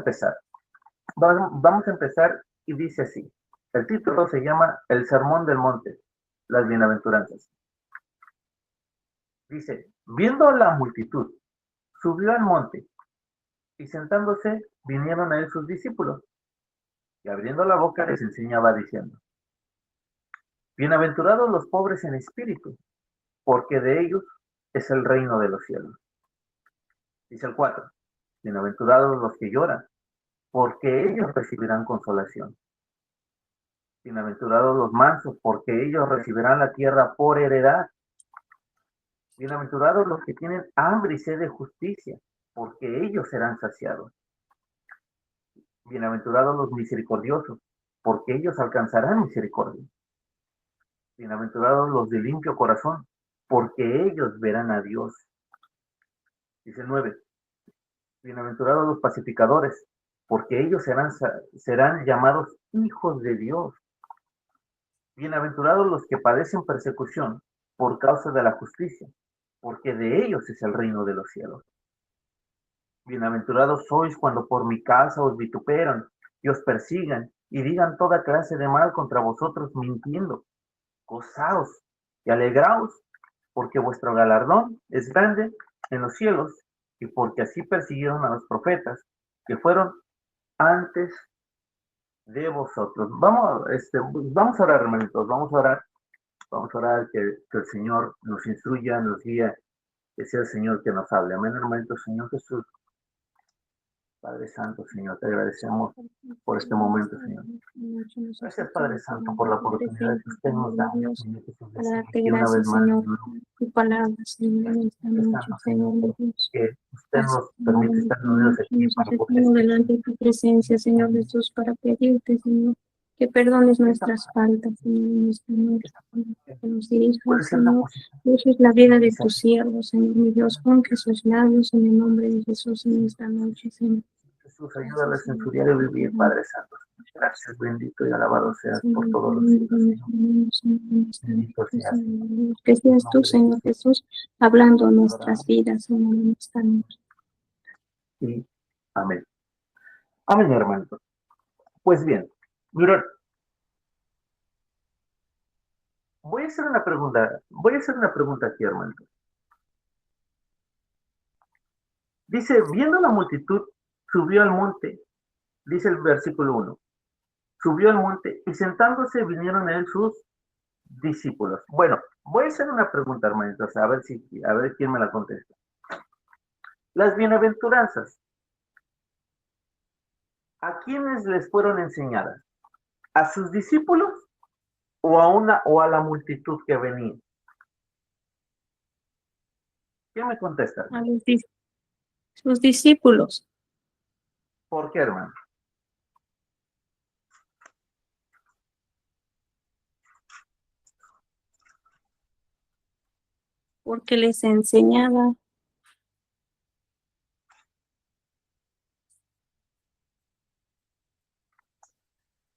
empezar. Vamos a empezar y dice así. El título se llama El Sermón del Monte, las Bienaventuranzas. Dice, viendo la multitud, subió al monte y sentándose vinieron a él sus discípulos y abriendo la boca les enseñaba diciendo, bienaventurados los pobres en espíritu, porque de ellos es el reino de los cielos. Dice el 4, bienaventurados los que lloran, porque ellos recibirán consolación. Bienaventurados los mansos, porque ellos recibirán la tierra por heredad. Bienaventurados los que tienen hambre y sed de justicia, porque ellos serán saciados. Bienaventurados los misericordiosos, porque ellos alcanzarán misericordia. Bienaventurados los de limpio corazón, porque ellos verán a Dios. Dice el 9. Bienaventurados los pacificadores, porque ellos serán llamados hijos de Dios. Bienaventurados los que padecen persecución por causa de la justicia, porque de ellos es el reino de los cielos. Bienaventurados sois cuando por mi causa os vituperan y os persigan y digan toda clase de mal contra vosotros mintiendo. Gozaos y alegraos, porque vuestro galardón es grande en los cielos, y porque así persiguieron a los profetas que fueron antes de vosotros. Vamos a orar, hermanitos, vamos a orar que el Señor nos instruya, nos guíe, que sea el Señor que nos hable. Amén, hermanitos. Señor Jesús, Padre Santo, Señor, te agradecemos por este momento, Señor. Gracias, Padre Santo, por la oportunidad que usted nos da, Señor Jesús, de Para seguir darte aquí una vez gracias, más, Señor, Señor. tu palabra, Señor, en esta noche, Santo, Señor de Dios. que usted Gracias, nos Señor, permite en estar esta unidos noche aquí nos para poder acercamos delante de tu presencia, Señor Jesús, para pedirte, Señor, que perdones nuestras faltas, Señor, en esta noche, Señor, que nos puede dirijas, ser una Señor, posición uses la vida de necesaria. tu siervo, Señor, mi Dios, con que sus labios en el nombre de Jesús en esta noche, Señor. Jesús, Gracias, ayúdales en su Señor, diario por vivir, todo. Padre Santo. Gracias, bendito y alabado seas por Señor, todos los siglos, en Señor. Bendito esta seas, Señor. noche, que En seas tú, nombre de Señor Jesús, Jesús, hablando a adoramos nuestras vidas, Señor, en esta noche. y amén. Amén, hermano. Pues bien, mira, voy a hacer una pregunta aquí, hermano. Dice, viendo la multitud, subió al monte, dice el versículo 1, subió al monte y sentándose vinieron a él sus discípulos. Bueno, voy a hacer una pregunta, hermanitos, a ver quién me la contesta. Las bienaventuranzas, ¿a quiénes les fueron enseñadas? ¿A sus discípulos o a la multitud que venía? ¿Quién me contesta, A hermano? sus discípulos, ¿Por qué, hermano? porque les enseñaba.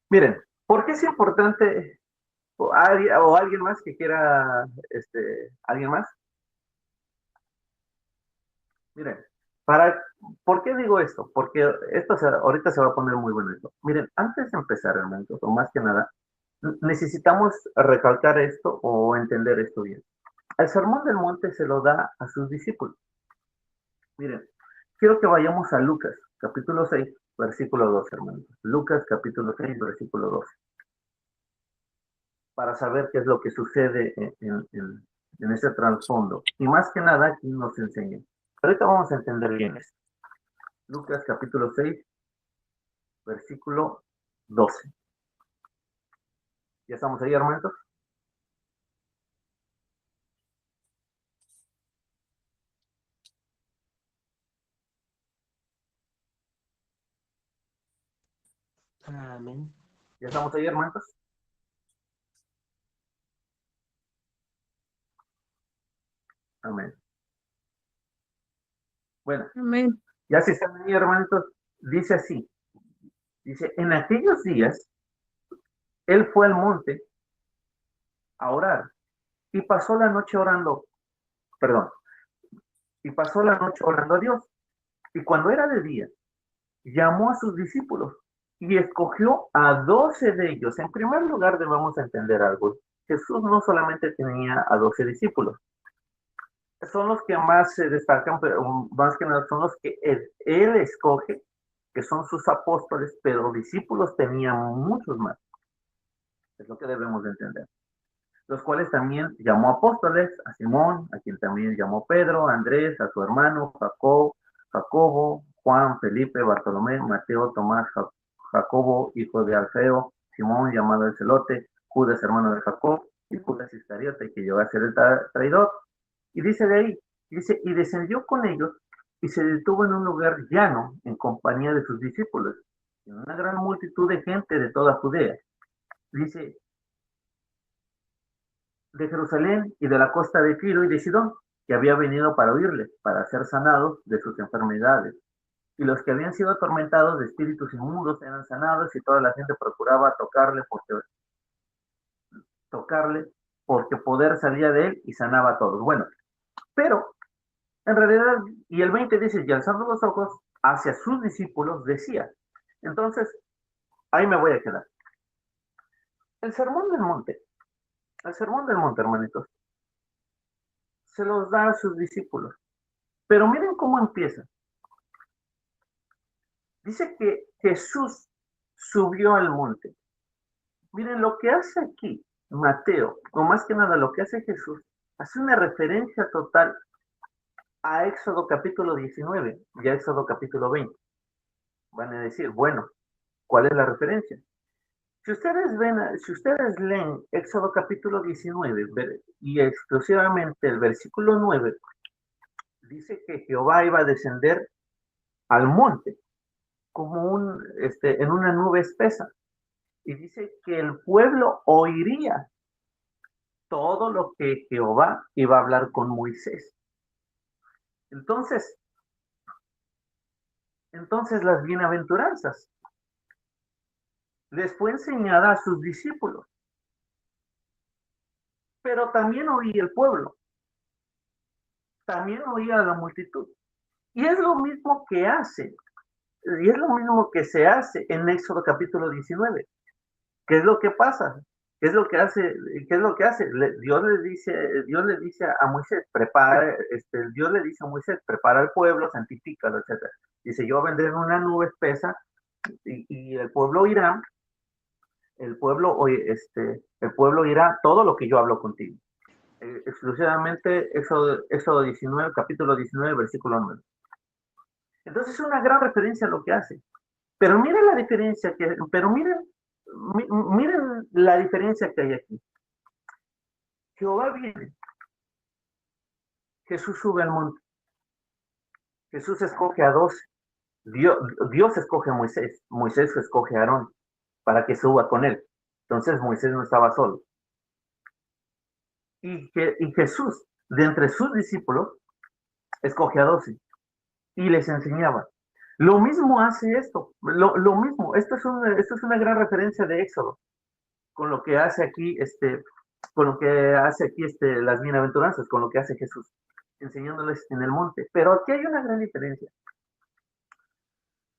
Miren, ¿por qué es importante o alguien más que quiera, alguien más? Miren, ¿por qué digo esto? Porque ahorita se va a poner muy bueno esto. Miren, antes de empezar, hermanos, o más que nada, necesitamos recalcar esto o entender esto bien. El sermón del monte se lo da a sus discípulos. Miren, quiero que vayamos a Lucas, capítulo 6, versículo 12, hermanos. Lucas, capítulo 6, versículo 12. Para saber qué es lo que sucede en ese trasfondo. Y más que nada, aquí nos enseña. Ahorita vamos a entender bien esto. Lucas capítulo 6, versículo 12. ¿Ya estamos ahí, hermanos? Amén. ¿Ya estamos ahí, hermanos? Amén. Bueno, Amén. ya si están ahí, hermanos, dice así. Dice, en aquellos días, él fue al monte a orar y pasó la noche orando, perdón, y pasó la noche orando a Dios. Y cuando era de día, llamó a sus discípulos y escogió a 12 de ellos. En primer lugar, debemos entender algo. Jesús no solamente tenía a 12 discípulos, son los que más se destacan, pero más que nada son los que él escoge, que son sus apóstoles, pero discípulos tenía muchos más. Es lo que debemos de entender. Los cuales también llamó apóstoles, a Simón, a quien también llamó Pedro, a Andrés, a su hermano, Jacobo, Juan, Felipe, Bartolomé, Mateo, Tomás, Jacobo, hijo de Alfeo, Simón, llamado el Celote, Judas, hermano de Jacob, y Judas Iscariote, que llegó a ser el traidor. Y dice de ahí, dice, y descendió con ellos y se detuvo en un lugar llano en compañía de sus discípulos, y una gran multitud de gente de toda Judea. Dice, de Jerusalén y de la costa de Tiro y de Sidón, que había venido para oírle, para ser sanados de sus enfermedades. Y los que habían sido atormentados de espíritus inmundos eran sanados, y toda la gente procuraba tocarle porque poder salía de él y sanaba a todos. Bueno, pero en realidad, y el 20 dice, y alzando los ojos hacia sus discípulos, decía. Entonces, ahí me voy a quedar. El sermón del monte, hermanitos, se los da a sus discípulos. Pero miren cómo empieza. Dice que Jesús subió al monte. Miren lo que hace aquí Mateo, o más que nada lo que hace Jesús, hace una referencia total a Éxodo capítulo 19 y a Éxodo capítulo 20. Van a decir, bueno, ¿cuál es la referencia? Si ustedes leen Éxodo capítulo 19 y exclusivamente el versículo 9, dice que Jehová iba a descender al monte como en una nube espesa. Y dice que el pueblo oiría todo lo que Jehová iba a hablar con Moisés. Entonces las bienaventuranzas les fue enseñada a sus discípulos, pero también oía el pueblo, también oía a la multitud. Y es lo mismo que se hace en Éxodo capítulo 19. ¿Qué es lo que pasa? ¿Qué es lo que hace? Dios le dice a Moisés, Dios le dice a Moisés, prepara al pueblo, santifícalo, etc. Dice, yo vendré en una nube espesa y el pueblo irá, el pueblo irá todo lo que yo hablo contigo. Exclusivamente Éxodo 19, capítulo 19, versículo 9. Entonces es una gran referencia a lo que hace. Pero miren la diferencia miren la diferencia que hay aquí. Jehová viene, Jesús sube al monte, Jesús escoge a 12, Dios escoge a Moisés escoge a Aarón para que suba con él. Entonces Moisés no estaba solo. Y Jesús, de entre sus discípulos, escoge a 12 y les enseñaba. Lo mismo hace esto, lo mismo. Esto es una gran referencia de Éxodo, con lo que hace aquí, las bienaventuranzas, con lo que hace Jesús, enseñándoles en el monte. Pero aquí hay una gran diferencia.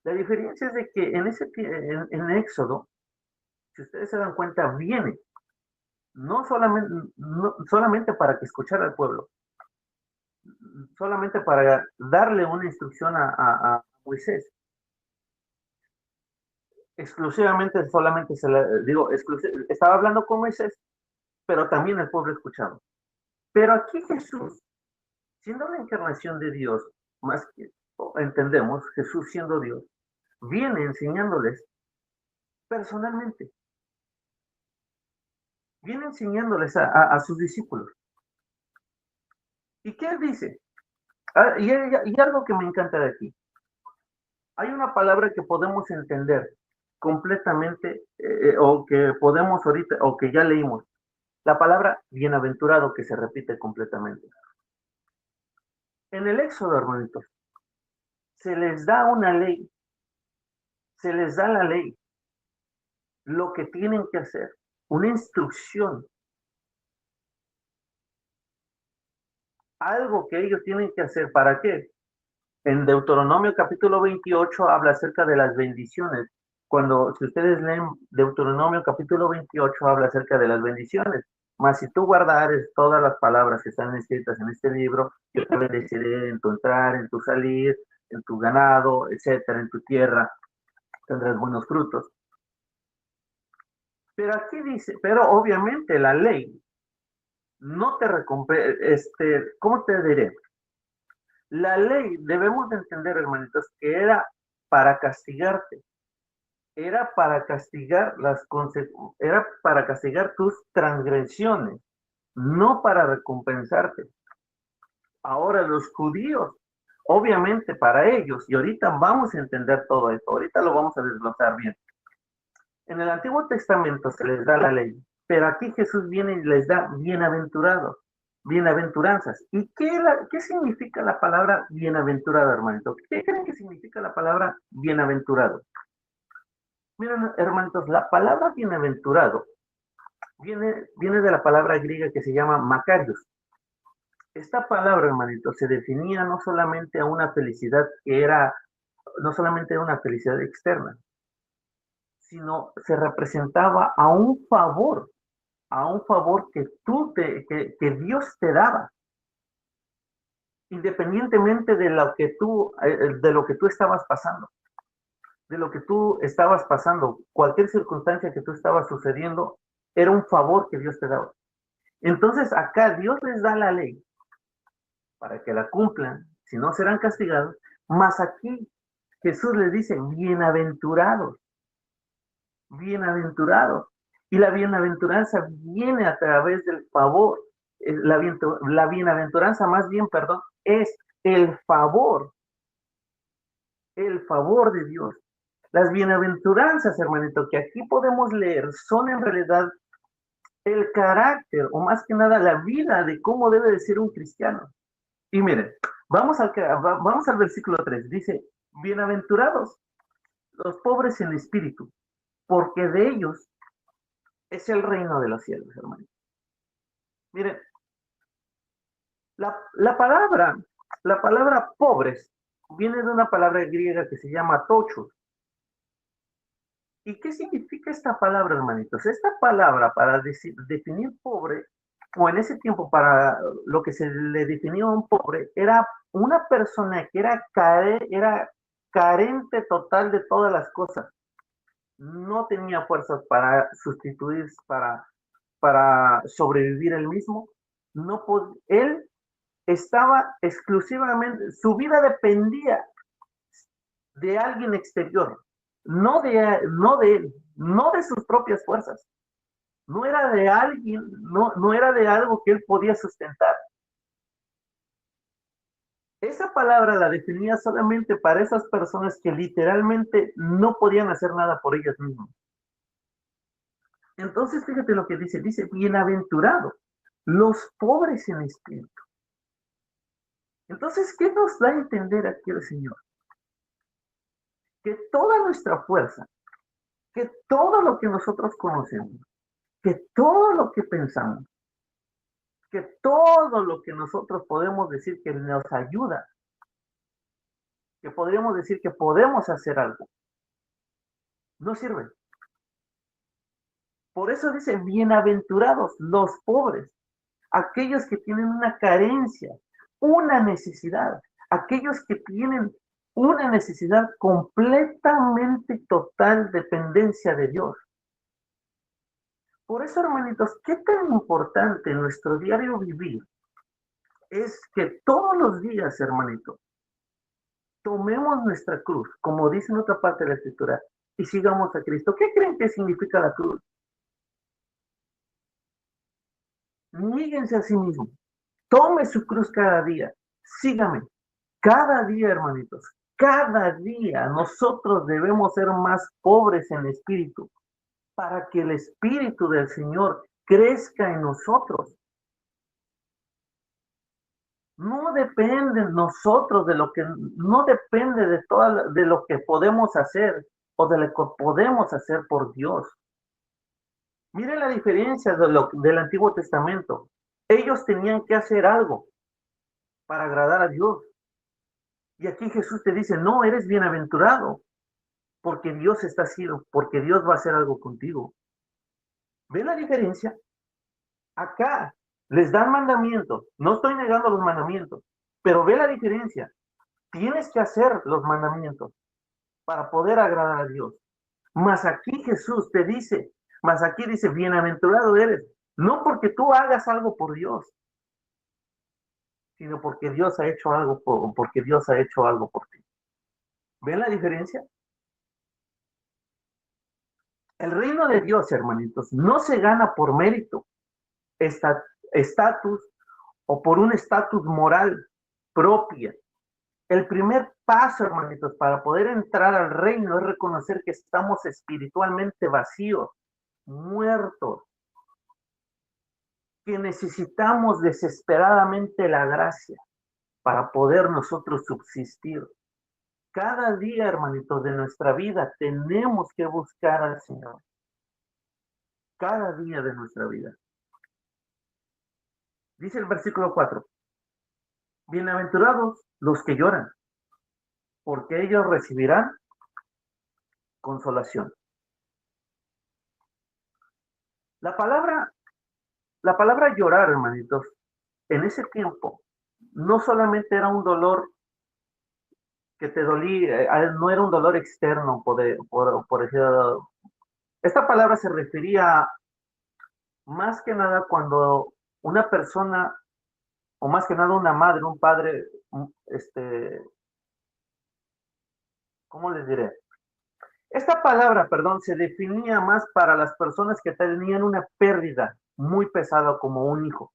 La diferencia es de que en Éxodo, si ustedes se dan cuenta, viene no solamente para que escuchara al pueblo, solamente para darle una instrucción a Moisés. Solamente estaba hablando con Moisés, pero también el pueblo escuchaba. Pero aquí Jesús, siendo la encarnación de Dios, más que entendemos, Jesús siendo Dios, viene enseñándoles personalmente. Viene enseñándoles a sus discípulos. ¿Y qué dice? Y algo que me encanta de aquí. Hay una palabra que podemos entender completamente, o que podemos ahorita, o que ya leímos. La palabra bienaventurado, que se repite completamente. En el Éxodo, hermanitos, se les da una ley, se les da la ley, lo que tienen que hacer, una instrucción, algo que ellos tienen que hacer. ¿Para qué? En Deuteronomio capítulo 28 habla acerca de las bendiciones. Si ustedes leen Deuteronomio capítulo 28 habla acerca de las bendiciones. Mas si tú guardares todas las palabras que están escritas en este libro, yo te bendeciré en tu entrar, en tu salir, en tu ganado, etcétera, en tu tierra, tendrás buenos frutos. Pero aquí dice, pero obviamente la ley no te recompensa, ¿cómo te diré? La ley, debemos de entender, hermanitos, que era para castigarte, era para castigar era para castigar tus transgresiones, no para recompensarte. Ahora los judíos, obviamente para ellos, y ahorita vamos a entender todo esto, ahorita lo vamos a desglosar bien. En el Antiguo Testamento se les da la ley, pero aquí Jesús viene y les da bienaventurados, bienaventuranzas. ¿Y qué significa la palabra bienaventurado, hermanito? ¿Qué creen que significa la palabra bienaventurado? Miren, hermanitos, la palabra bienaventurado viene de la palabra griega que se llama Macarios. Esta palabra, hermanito, se definía no solamente a una felicidad no solamente a una felicidad externa, sino se representaba a un favor que Dios te daba, independientemente de lo que tú estabas pasando, cualquier circunstancia que tú estabas sucediendo, era un favor que Dios te daba. Entonces acá Dios les da la ley para que la cumplan, si no serán castigados, mas aquí Jesús les dice, bienaventurados, bienaventurados. Y la bienaventuranza viene a través del favor. La bienaventuranza, más bien, perdón, es el favor de Dios. Las bienaventuranzas, hermanito, que aquí podemos leer, son en realidad el carácter, o más que nada la vida de cómo debe de ser un cristiano. Y miren, vamos al versículo 3. Dice, bienaventurados los pobres en espíritu, porque de ellos es el reino de los cielos, hermano. Miren, la palabra pobres viene de una palabra griega que se llama tochos. ¿Y qué significa esta palabra, hermanitos? Esta palabra para definir pobre, o en ese tiempo para lo que se le definía a un pobre, era una persona que era carente total de todas las cosas. No tenía fuerzas para sustituir, para sobrevivir él mismo. Él estaba exclusivamente, su vida dependía de alguien exterior, no de él, no de sus propias fuerzas. No era de alguien, no era de algo que él podía sustentar. Esa palabra la definía solamente para esas personas que literalmente no podían hacer nada por ellas mismas. Entonces, fíjate lo que dice, bienaventurados los pobres en espíritu. Entonces, ¿qué nos da a entender aquí el Señor? Que toda nuestra fuerza, que todo lo que nosotros conocemos, que todo lo que pensamos, que todo lo que nosotros podemos decir que nos ayuda, que podríamos decir que podemos hacer algo, no sirve. Por eso dice, bienaventurados los pobres, aquellos que tienen una carencia, una necesidad, aquellos que tienen una necesidad completamente total dependencia de Dios. Por eso, hermanitos, qué tan importante en nuestro diario vivir es que todos los días, hermanitos, tomemos nuestra cruz, como dice en otra parte de la Escritura, y sigamos a Cristo. ¿Qué creen que significa la cruz? Níguense a sí mismo. Tome su cruz cada día. Sígame. Cada día, hermanitos, cada día nosotros debemos ser más pobres en espíritu para que el Espíritu del Señor crezca en nosotros. No depende nosotros no depende de lo que podemos hacer o de lo que podemos hacer por Dios. Miren la diferencia del Antiguo Testamento. Ellos tenían que hacer algo para agradar a Dios. Y aquí Jesús te dice, no, eres bienaventurado, porque Dios está haciendo, porque Dios va a hacer algo contigo. ¿Ven la diferencia? Acá les dan mandamientos, no estoy negando los mandamientos, pero ve la diferencia. Tienes que hacer los mandamientos para poder agradar a Dios. Mas aquí Jesús te dice, mas aquí dice, bienaventurado eres, no porque tú hagas algo por Dios, sino porque Dios ha hecho algo porque Dios ha hecho algo por ti. ¿Ven la diferencia? El reino de Dios, hermanitos, no se gana por mérito, estatus o por un estatus moral propia. El primer paso, hermanitos, para poder entrar al reino es reconocer que estamos espiritualmente vacíos, muertos, que necesitamos desesperadamente la gracia para poder nosotros subsistir. Cada día, hermanitos, de nuestra vida tenemos que buscar al Señor. Cada día de nuestra vida. Dice el versículo 4. Bienaventurados los que lloran, porque ellos recibirán consolación. La palabra llorar, hermanitos, en ese tiempo, no solamente era un dolor que te dolía, no era un dolor externo, por ejemplo. Esta palabra se refería más que nada cuando una persona, o más que nada una madre, un padre, ¿cómo les diré? Esta palabra, perdón, se definía más para las personas que tenían una pérdida muy pesada como un hijo.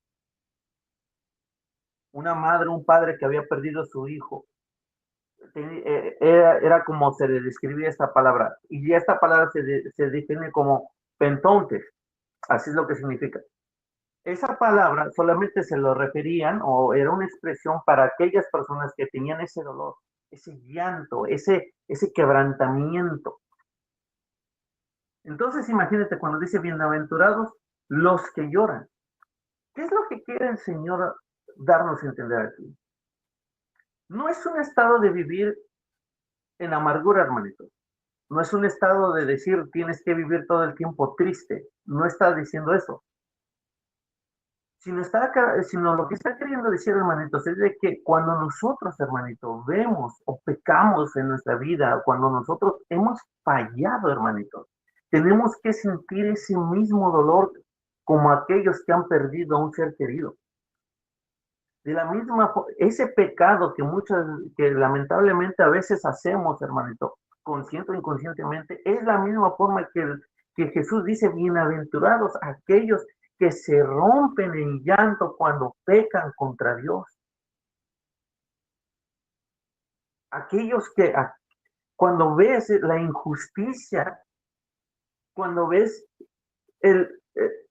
Una madre, un padre que había perdido a su hijo. Era como se le describía esta palabra. Y esta palabra se define como pentontes. Así es lo que significa. Esa palabra solamente se lo referían o era una expresión para aquellas personas que tenían ese dolor, ese llanto, ese quebrantamiento. Entonces imagínate cuando dice bienaventurados los que lloran. ¿Qué es lo que quiere el Señor darnos a entender aquí? No es un estado de vivir en amargura, hermanito. No es un estado de decir tienes que vivir todo el tiempo triste. No está diciendo eso. Sino lo que está queriendo decir, hermanitos, es de que cuando nosotros, hermanitos, vemos o pecamos en nuestra vida, cuando nosotros hemos fallado, hermanitos, tenemos que sentir ese mismo dolor como aquellos que han perdido a un ser querido. De la misma forma, ese pecado que lamentablemente a veces hacemos, hermanito, consciente o inconscientemente, es la misma forma que Jesús dice, bienaventurados aquellos que se rompen en llanto cuando pecan contra Dios. Aquellos que cuando ves la injusticia, cuando ves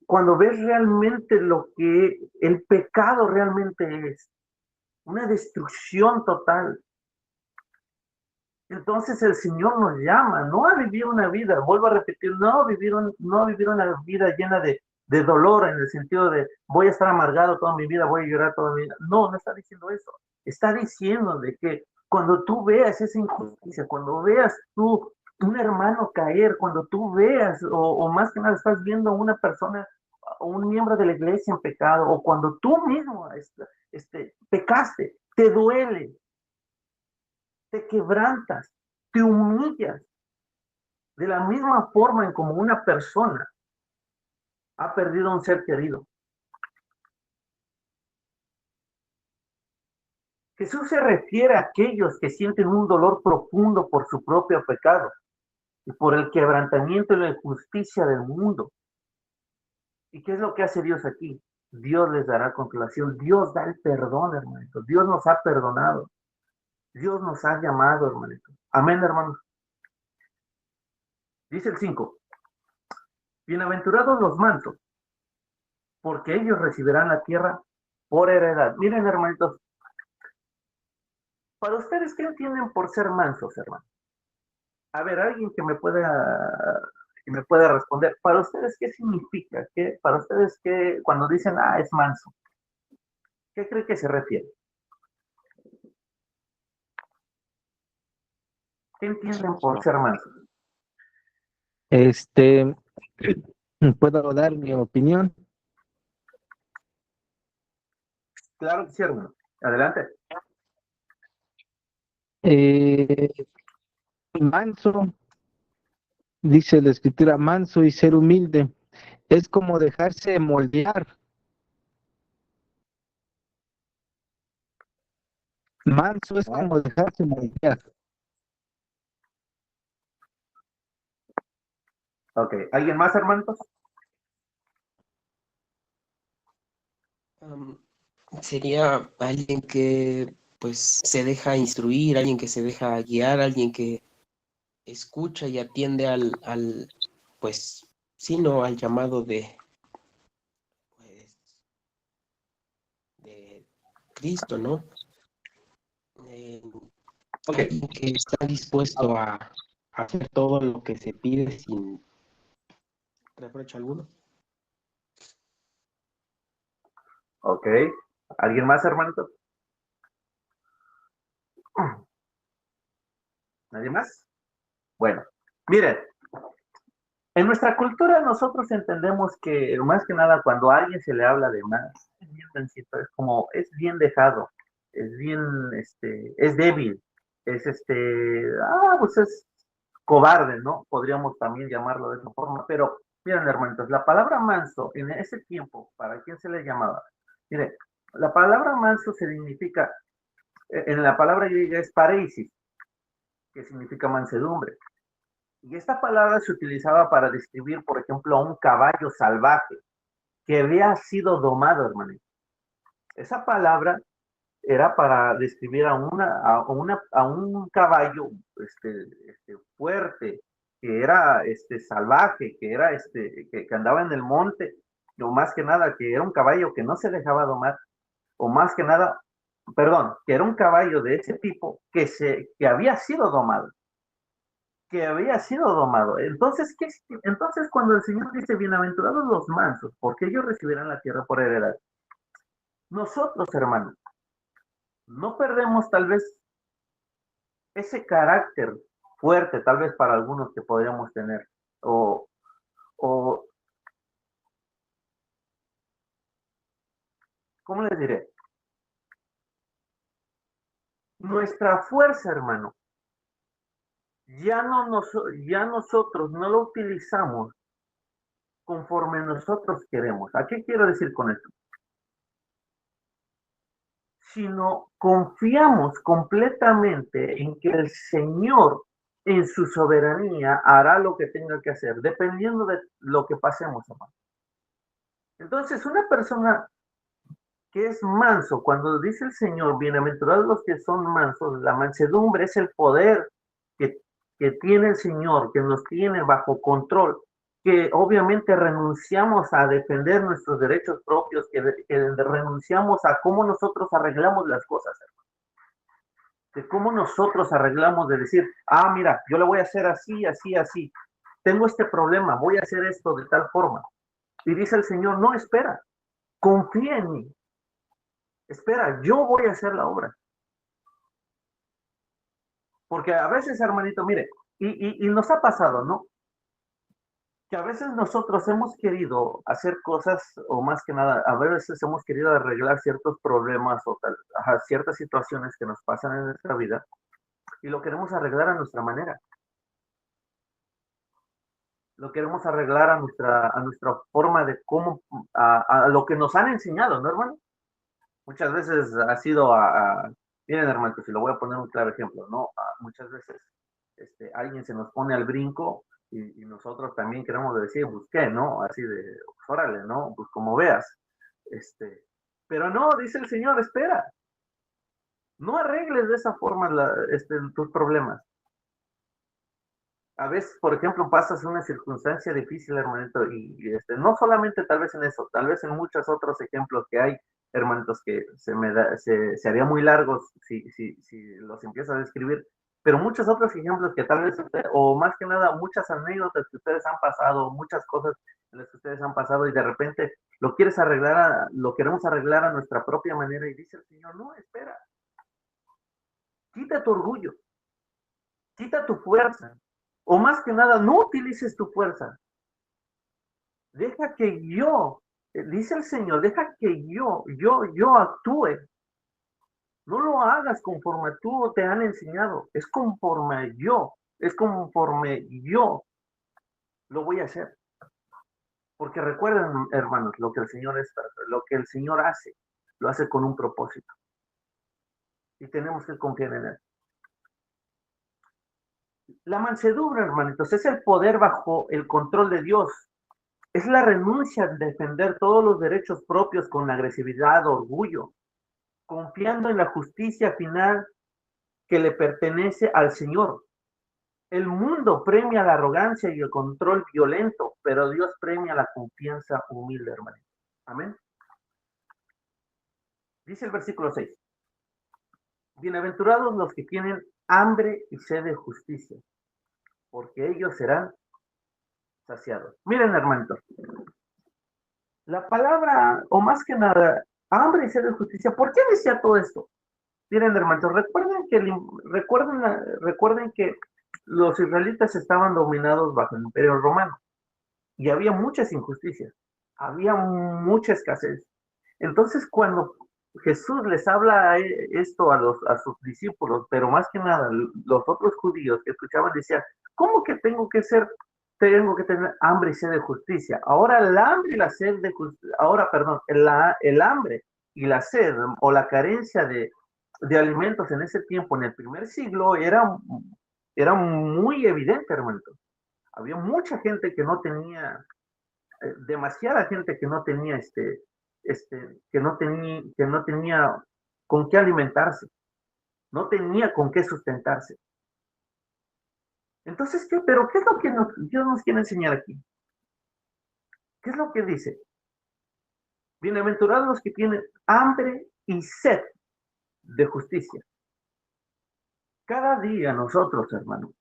cuando ves realmente lo que el pecado realmente es, una destrucción total. Entonces el Señor nos llama, no a vivir una vida, vuelvo a repetir, no a vivir una vida llena de dolor en el sentido de voy a estar amargado toda mi vida, voy a llorar toda mi vida. No, no está diciendo eso. Está diciendo de que cuando tú veas esa injusticia, cuando veas tú un hermano caer, cuando tú veas, o más que nada estás viendo a una persona, un miembro de la iglesia en pecado, o cuando tú mismo pecaste, te duele, te quebrantas, te humillas, de la misma forma en como una persona ha perdido a un ser querido. Jesús se refiere a aquellos que sienten un dolor profundo por su propio pecado y por el quebrantamiento y la injusticia del mundo. ¿Y qué es lo que hace Dios aquí? Dios les dará consolación. Dios da el perdón, hermanito. Dios nos ha perdonado. Dios nos ha llamado, hermanito. Amén, hermanos. Dice el 5. Bienaventurados los mansos, porque ellos recibirán la tierra por heredad. Miren, hermanitos, para ustedes, ¿qué entienden por ser mansos, hermano? A ver, alguien que me pueda responder. Para ustedes, ¿qué significa? Para ustedes, cuando dicen, es manso? ¿Qué cree que se refiere? ¿Qué entienden por ser mansos? Este, ¿puedo dar mi opinión? Claro que sí, hermano. Adelante. Eh, Manso, dice la escritura, manso y ser humilde, es como dejarse moldear. Manso es como dejarse moldear. Ok. ¿Alguien más, hermanos? Am, sería alguien que pues se deja instruir, alguien que se deja guiar, alguien que escucha y atiende al pues, sí, no, al llamado pues, de Cristo, ¿no? Eh, Ok. alguien que está dispuesto a hacer todo lo que se pide sin reproche alguno. Ok. ¿Alguien más, hermanos? ¿Nadie más? Bueno, miren, en nuestra cultura nosotros entendemos que más que nada cuando a alguien se le habla de más, es bien sencillo, es como, es bien dejado, es bien, es débil, pues es cobarde, ¿no? Podríamos también llamarlo de esa forma, pero miren, hermanitos, la palabra manso en ese tiempo, ¿para quién se le llamaba? Miren, la palabra manso significa, en la palabra griega es pareisis, que significa mansedumbre. Y esta palabra se utilizaba para describir, por ejemplo, a un caballo salvaje que había sido domado, hermanito. Esa palabra era para describir a un caballo fuerte, que era salvaje, que era que andaba en el monte, o más que nada, que era un caballo que no se dejaba domar, o más que nada, perdón, que era un caballo de ese tipo que había sido domado. Que había sido domado. Entonces, entonces cuando el Señor dice, bienaventurados los mansos, porque ellos recibirán la tierra por heredad. Nosotros, hermanos, no perdemos tal vez ese carácter fuerte, tal vez para algunos que podríamos tener, o, o ¿cómo les diré? Nuestra fuerza, hermano, ya nosotros no lo utilizamos conforme nosotros queremos. ¿A qué quiero decir con esto? Sino confiamos completamente en que el Señor en su soberanía hará lo que tenga que hacer, dependiendo de lo que pasemos, hermano. Entonces, una persona que es manso, cuando dice el Señor, bienaventurados los que son mansos, la mansedumbre es el poder que, que tiene el Señor, que nos tiene bajo control, que obviamente renunciamos a defender nuestros derechos propios, que renunciamos a cómo nosotros arreglamos las cosas, de cómo nosotros arreglamos de decir, mira, yo lo voy a hacer así, así, así. Tengo este problema, voy a hacer esto de tal forma. Y dice el Señor, no, espera, confía en mí. Espera, yo voy a hacer la obra. Porque a veces, hermanito, mire, y nos ha pasado, ¿no? Que a veces nosotros hemos querido hacer cosas, o más que nada, a veces hemos querido arreglar ciertos problemas o ciertas situaciones que nos pasan en nuestra vida, y lo queremos arreglar a nuestra manera. Lo queremos arreglar a nuestra forma de cómo, a lo que nos han enseñado, ¿no, hermano? Muchas veces ha sido miren, hermano, si lo voy a poner un claro ejemplo, ¿no? Muchas veces alguien se nos pone al brinco y nosotros también queremos decir, busqué, ¿no? Así de, pues, órale, ¿no? Pues como veas. Pero no, dice el Señor, espera, no arregles de esa forma tus problemas. A veces, por ejemplo, pasas una circunstancia difícil, hermanito, y no solamente tal vez en eso, tal vez en muchos otros ejemplos que hay, hermanitos, que se haría muy largos si los empiezo a describir, pero muchos otros ejemplos que tal vez o más que nada, muchas anécdotas que ustedes han pasado, muchas cosas en las que ustedes han pasado y de repente lo queremos arreglar a nuestra propia manera y dice el Señor, no, espera, quita tu orgullo, Quita tu fuerza. O más que nada, no utilices tu fuerza. Deja que yo, dice el Señor, deja que yo actúe. No lo hagas conforme tú te han enseñado. Es conforme yo lo voy a hacer. Porque recuerden, hermanos, lo que el Señor es, lo que el Señor hace, lo hace con un propósito. Y tenemos que confiar en Él. La mansedumbre, hermanitos, es el poder bajo el control de Dios. Es la renuncia a defender todos los derechos propios con agresividad, orgullo, confiando en la justicia final que le pertenece al Señor. El mundo premia la arrogancia y el control violento, pero Dios premia la confianza humilde, hermano. Amén. Dice el versículo 6. Bienaventurados los que tienen hambre y sed de justicia, porque ellos serán saciados. Miren, hermanitos, la palabra, o más que nada, hambre y sed de justicia, ¿por qué decía todo esto? Miren, hermanitos, recuerden que los israelitas estaban dominados bajo el Imperio Romano y había muchas injusticias, había mucha escasez. Entonces, cuando Jesús les habla esto a sus discípulos, pero más que nada, los otros judíos que escuchaban decían, ¿cómo que tengo que tener hambre y sed de justicia? Ahora el hambre y la sed de justicia, el hambre y la sed o la carencia de alimentos en ese tiempo, en el primer siglo, era muy evidente, hermano. Había mucha gente que no tenía, demasiada gente que no tenía, que no tenía con qué alimentarse, no tenía con qué sustentarse. Entonces, ¿pero qué es lo que Dios nos quiere enseñar aquí? ¿Qué es lo que dice? Bienaventurados los que tienen hambre y sed de justicia. Cada día nosotros, hermanos,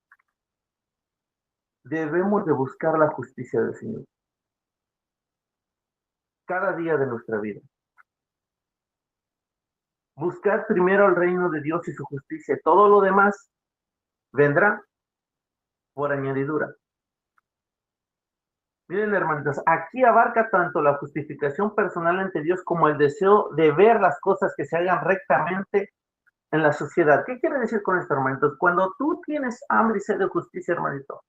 debemos de buscar la justicia del Señor. Cada día de nuestra vida. Buscar primero el reino de Dios y su justicia. Todo lo demás vendrá por añadidura. Miren, hermanos, aquí abarca tanto la justificación personal ante Dios como el deseo de ver las cosas que se hagan rectamente en la sociedad. ¿Qué quiere decir con esto, hermanitos? Cuando tú tienes hambre y sed de justicia, hermanito,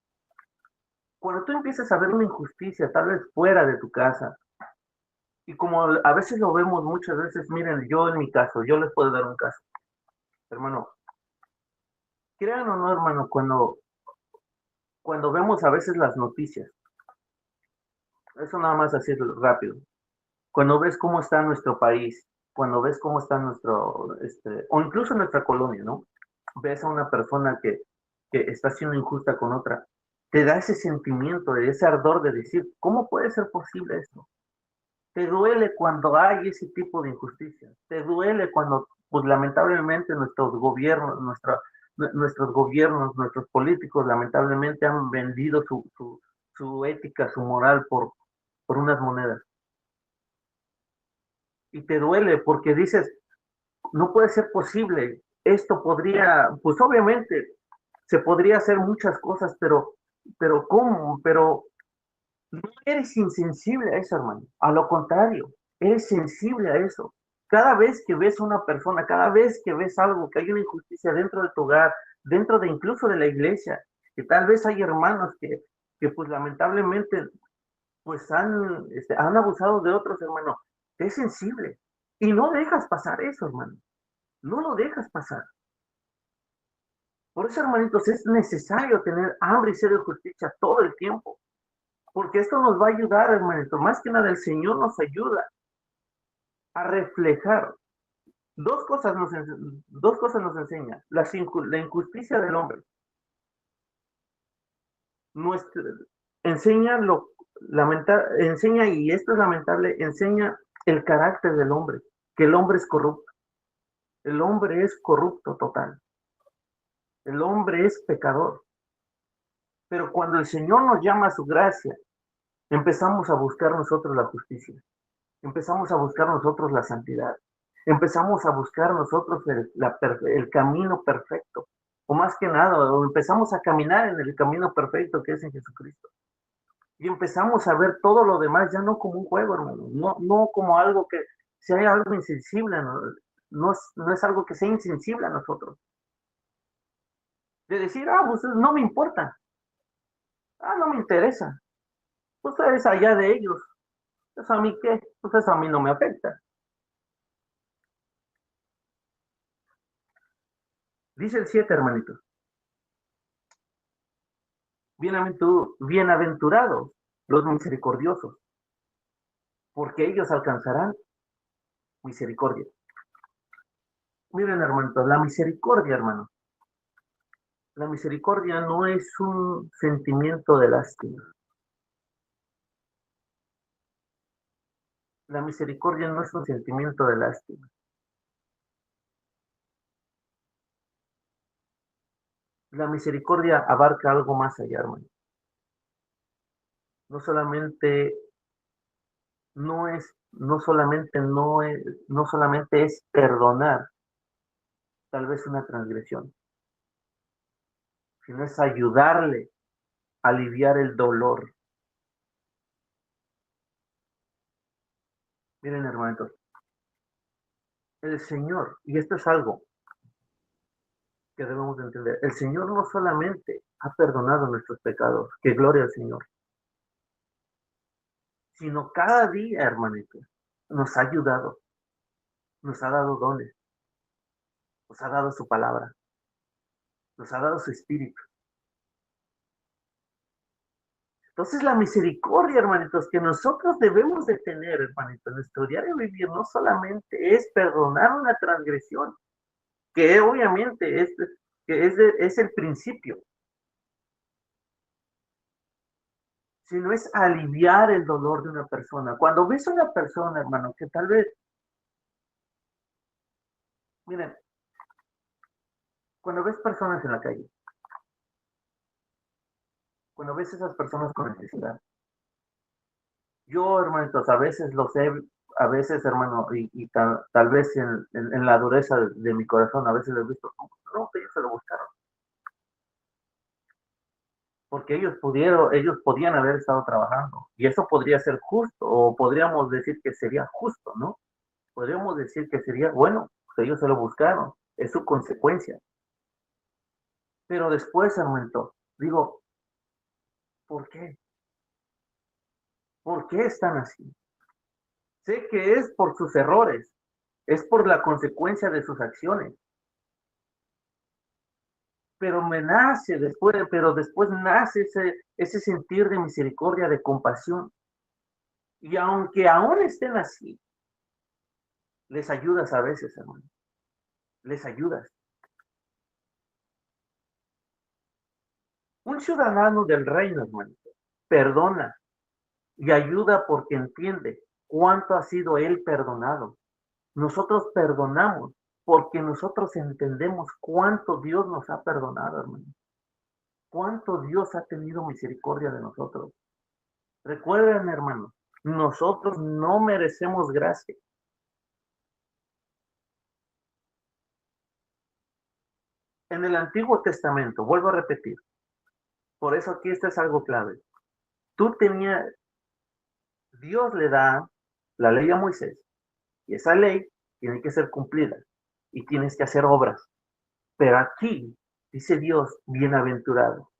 cuando tú empiezas a ver una injusticia, tal vez fuera de tu casa, y como a veces lo vemos muchas veces, miren, yo en mi caso, yo les puedo dar un caso, hermano, crean o no, hermano, cuando vemos a veces las noticias, eso nada más así rápido, cuando ves cómo está nuestro país, cuando ves cómo está o incluso nuestra colonia, ¿no? Ves a una persona que está siendo injusta con otra, te da ese sentimiento, ese ardor de decir, ¿cómo puede ser posible esto? Te duele cuando hay ese tipo de injusticia, te duele cuando, pues lamentablemente nuestros gobiernos, nuestros políticos lamentablemente han vendido su ética, su moral por unas monedas. Y te duele porque dices, no puede ser posible, esto podría, pues obviamente se podría hacer muchas cosas, pero ¿cómo? Pero no eres insensible a eso, hermano. A lo contrario, eres sensible a eso. Cada vez que ves a una persona, cada vez que ves algo, que hay una injusticia dentro de tu hogar, dentro de incluso de la iglesia, que tal vez hay hermanos que pues lamentablemente pues han abusado de otros, hermanos, es sensible. Y no dejas pasar eso, hermano. No lo dejas pasar. Por eso, hermanitos, es necesario tener hambre y sed de justicia todo el tiempo. Porque esto nos va a ayudar, hermanito. Más que nada, el Señor nos ayuda a reflejar. Dos cosas nos enseña. La injusticia del hombre. Enseña, y esto es lamentable, enseña el carácter del hombre. Que el hombre es corrupto. El hombre es corrupto total. El hombre es pecador. Pero cuando el Señor nos llama a su gracia, empezamos a buscar nosotros la justicia. Empezamos a buscar nosotros la santidad. Empezamos a buscar nosotros el camino perfecto. o más que nada, o empezamos a caminar en el camino perfecto que es en Jesucristo. Y empezamos a ver todo lo demás ya no como un juego, hermano, no como algo que, si hay algo insensible, no es algo que sea insensible a nosotros. De decir, pues no me importa, no me interesa, pues es allá de ellos, ¿eso a mí qué? Pues eso a mí no me afecta. Dice el 7, hermanito. Bienaventurados los misericordiosos, porque ellos alcanzarán misericordia. Miren, hermanitos, la misericordia, hermano. La misericordia no es un sentimiento de lástima. La misericordia no es un sentimiento de lástima. La misericordia abarca algo más allá, hermano. No solamente no solamente es perdonar tal vez una transgresión, sino es ayudarle a aliviar el dolor. Miren, hermanitos, el Señor, y esto es algo que debemos de entender, el Señor no solamente ha perdonado nuestros pecados, que gloria al Señor, sino cada día, hermanitos, nos ha ayudado, nos ha dado dones, nos ha dado su palabra, nos ha dado su espíritu. Entonces la misericordia, hermanitos, que nosotros debemos de tener, hermanitos, en nuestro diario vivir, no solamente es perdonar una transgresión, que obviamente es el principio, sino es aliviar el dolor de una persona. Cuando ves a una persona, hermano, que tal vez, miren, cuando ves personas en la calle, cuando ves esas personas con necesidad, yo, hermanitos, a veces lo sé, a veces, hermano, y tal vez en la dureza de mi corazón, a veces lo he visto, no, que ellos se lo buscaron, porque ellos podían haber estado trabajando, y eso podría ser justo, o podríamos decir que sería justo, ¿no? Podríamos decir que sería, bueno, pues ellos se lo buscaron, es su consecuencia. Pero después, hermano, digo, ¿por qué? ¿Por qué están así? Sé que es por sus errores, es por la consecuencia de sus acciones. Pero después nace ese sentir de misericordia, de compasión. Y aunque aún estén así, les ayudas a veces, hermano. Les ayudas. Un ciudadano del reino, hermano, perdona y ayuda porque entiende cuánto ha sido él perdonado. Nosotros perdonamos porque nosotros entendemos cuánto Dios nos ha perdonado, hermano. Cuánto Dios ha tenido misericordia de nosotros. Recuerden, hermano, nosotros no merecemos gracia. En el Antiguo Testamento, vuelvo a repetir, por eso aquí esto es algo clave. Dios le da la ley a Moisés, y esa ley tiene que ser cumplida, y tienes que hacer obras. Pero aquí dice Dios, bienaventurado.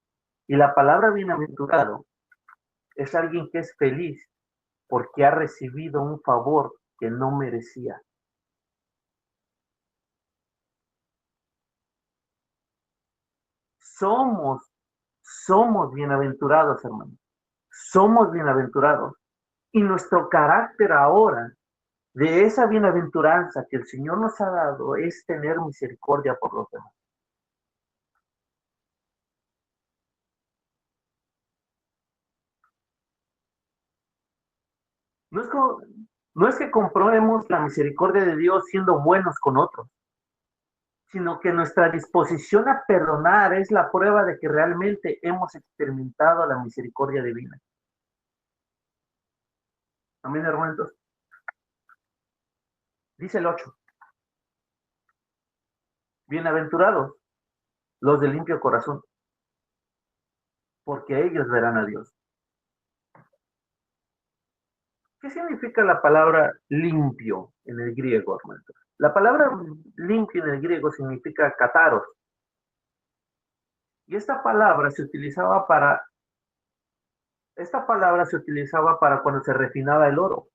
Y la palabra bienaventurado es alguien que es feliz porque ha recibido un favor que no merecía. Somos, somos bienaventurados, hermano. Somos bienaventurados. Y nuestro carácter ahora, de esa bienaventuranza que el Señor nos ha dado, es tener misericordia por los demás. No es, no es que comprobemos la misericordia de Dios siendo buenos con otros, sino que nuestra disposición a perdonar es la prueba de que realmente hemos experimentado la misericordia divina. Amén, hermanos. Dice el 8. Bienaventurados los de limpio corazón, porque ellos verán a Dios. ¿Qué significa la palabra limpio en el griego, hermano? La palabra limpio en el griego significa kataros. Y esta palabra se utilizaba para cuando se refinaba el oro,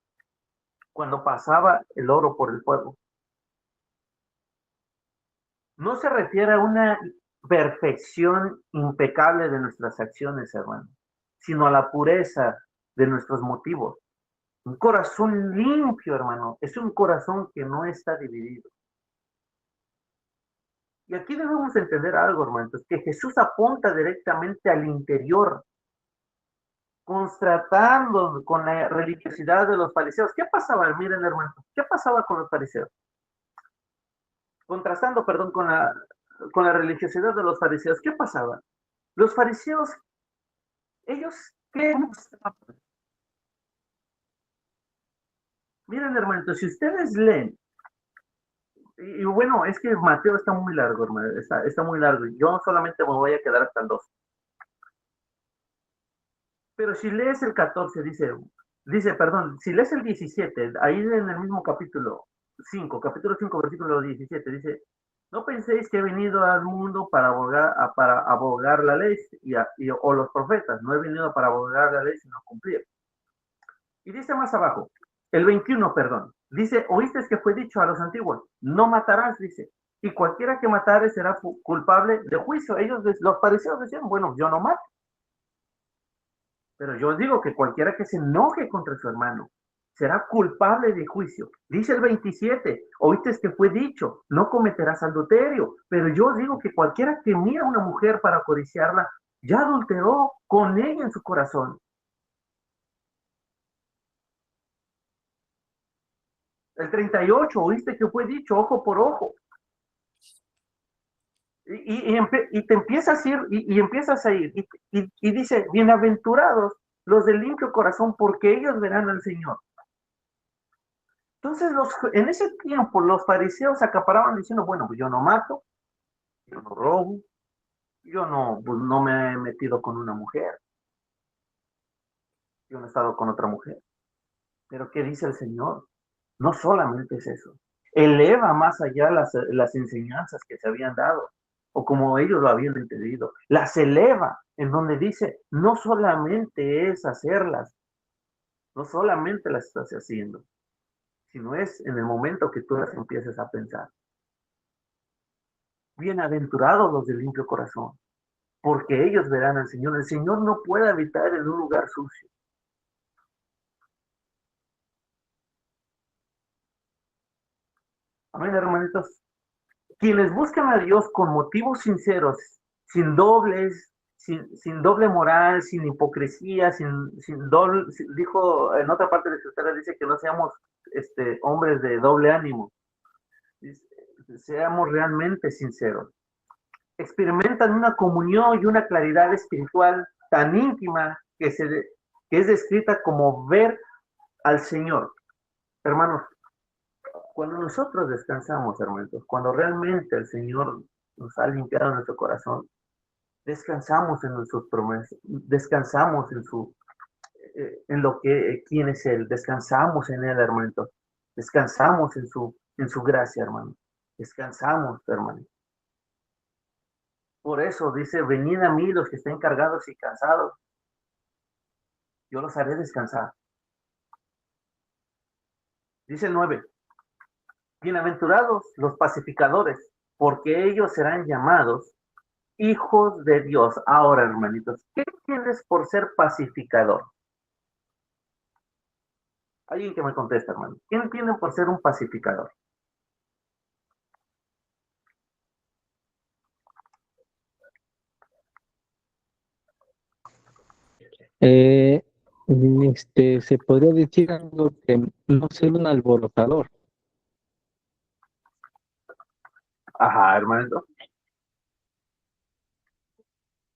cuando pasaba el oro por el fuego. No se refiere a una perfección impecable de nuestras acciones, hermano, sino a la pureza de nuestros motivos. Un corazón limpio, hermano, es un corazón que no está dividido. Y aquí debemos entender algo, hermano, que Jesús apunta directamente al interior, contrastando con la religiosidad de los fariseos. ¿Qué pasaba? Miren, hermano, ¿qué pasaba con los fariseos? Contrastando, perdón, con la religiosidad de los fariseos. ¿Qué pasaba? Los fariseos, ellos, ¿qué mostraban? Miren, hermano, si ustedes leen, y bueno, es que Mateo está muy largo, hermano, está muy largo. Yo solamente me voy a quedar hasta el 2. Pero si lees el 14, perdón, si lees el 17, ahí en el mismo capítulo 5, versículo 17, dice, no penséis que he venido al mundo para abogar la ley o los profetas, no he venido para abogar la ley, sino cumplir. Y dice más abajo, el 21, perdón, dice, oíste que fue dicho a los antiguos, no matarás, dice, y cualquiera que matare será culpable de juicio. Los fariseos decían, bueno, yo no mato. Pero yo digo que cualquiera que se enoje contra su hermano será culpable de juicio. Dice el 27, oíste que fue dicho, no cometerás adulterio. Pero yo digo que cualquiera que mira a una mujer para codiciarla, ya adulteró con ella en su corazón. El 38, oíste que fue dicho, ojo por ojo. Y te empiezas a ir, y empiezas a ir, y dice, bienaventurados los de limpio corazón, porque ellos verán al Señor. Entonces, en ese tiempo, los fariseos acaparaban diciendo, bueno, pues yo no mato, yo no robo, yo no, pues no me he metido con una mujer, yo no he estado con otra mujer. Pero ¿qué dice el Señor? No solamente es eso, eleva más allá las enseñanzas que se habían dado, o como ellos lo habían entendido, las eleva en donde dice, no solamente es hacerlas, no solamente las estás haciendo, sino es en el momento que tú las empieces a pensar. Bienaventurados los de limpio corazón, porque ellos verán al Señor. El Señor no puede habitar en un lugar sucio. Amén, hermanitos. Quienes buscan a Dios con motivos sinceros, sin dobles, sin doble moral, sin hipocresía, dijo en otra parte de su historia, dice que no seamos hombres de doble ánimo, seamos realmente sinceros. Experimentan una comunión y una claridad espiritual tan íntima que es descrita como ver al Señor. Hermanos, cuando nosotros descansamos, hermanos, cuando realmente el Señor nos ha limpiado nuestro corazón, descansamos en sus promesas, descansamos en lo que, quién es Él, descansamos en Él, hermanos, descansamos en su gracia, hermano, descansamos, hermano. Por eso dice, venid a mí los que estén cargados y cansados, yo los haré descansar. Dice el 9, bienaventurados los pacificadores, porque ellos serán llamados hijos de Dios. Ahora, hermanitos, ¿qué entiendes por ser pacificador? Alguien que me contesta, hermano. ¿Qué entienden por ser un pacificador? Eh, se podría decir algo que no ser un alborotador. Ajá, hermanito.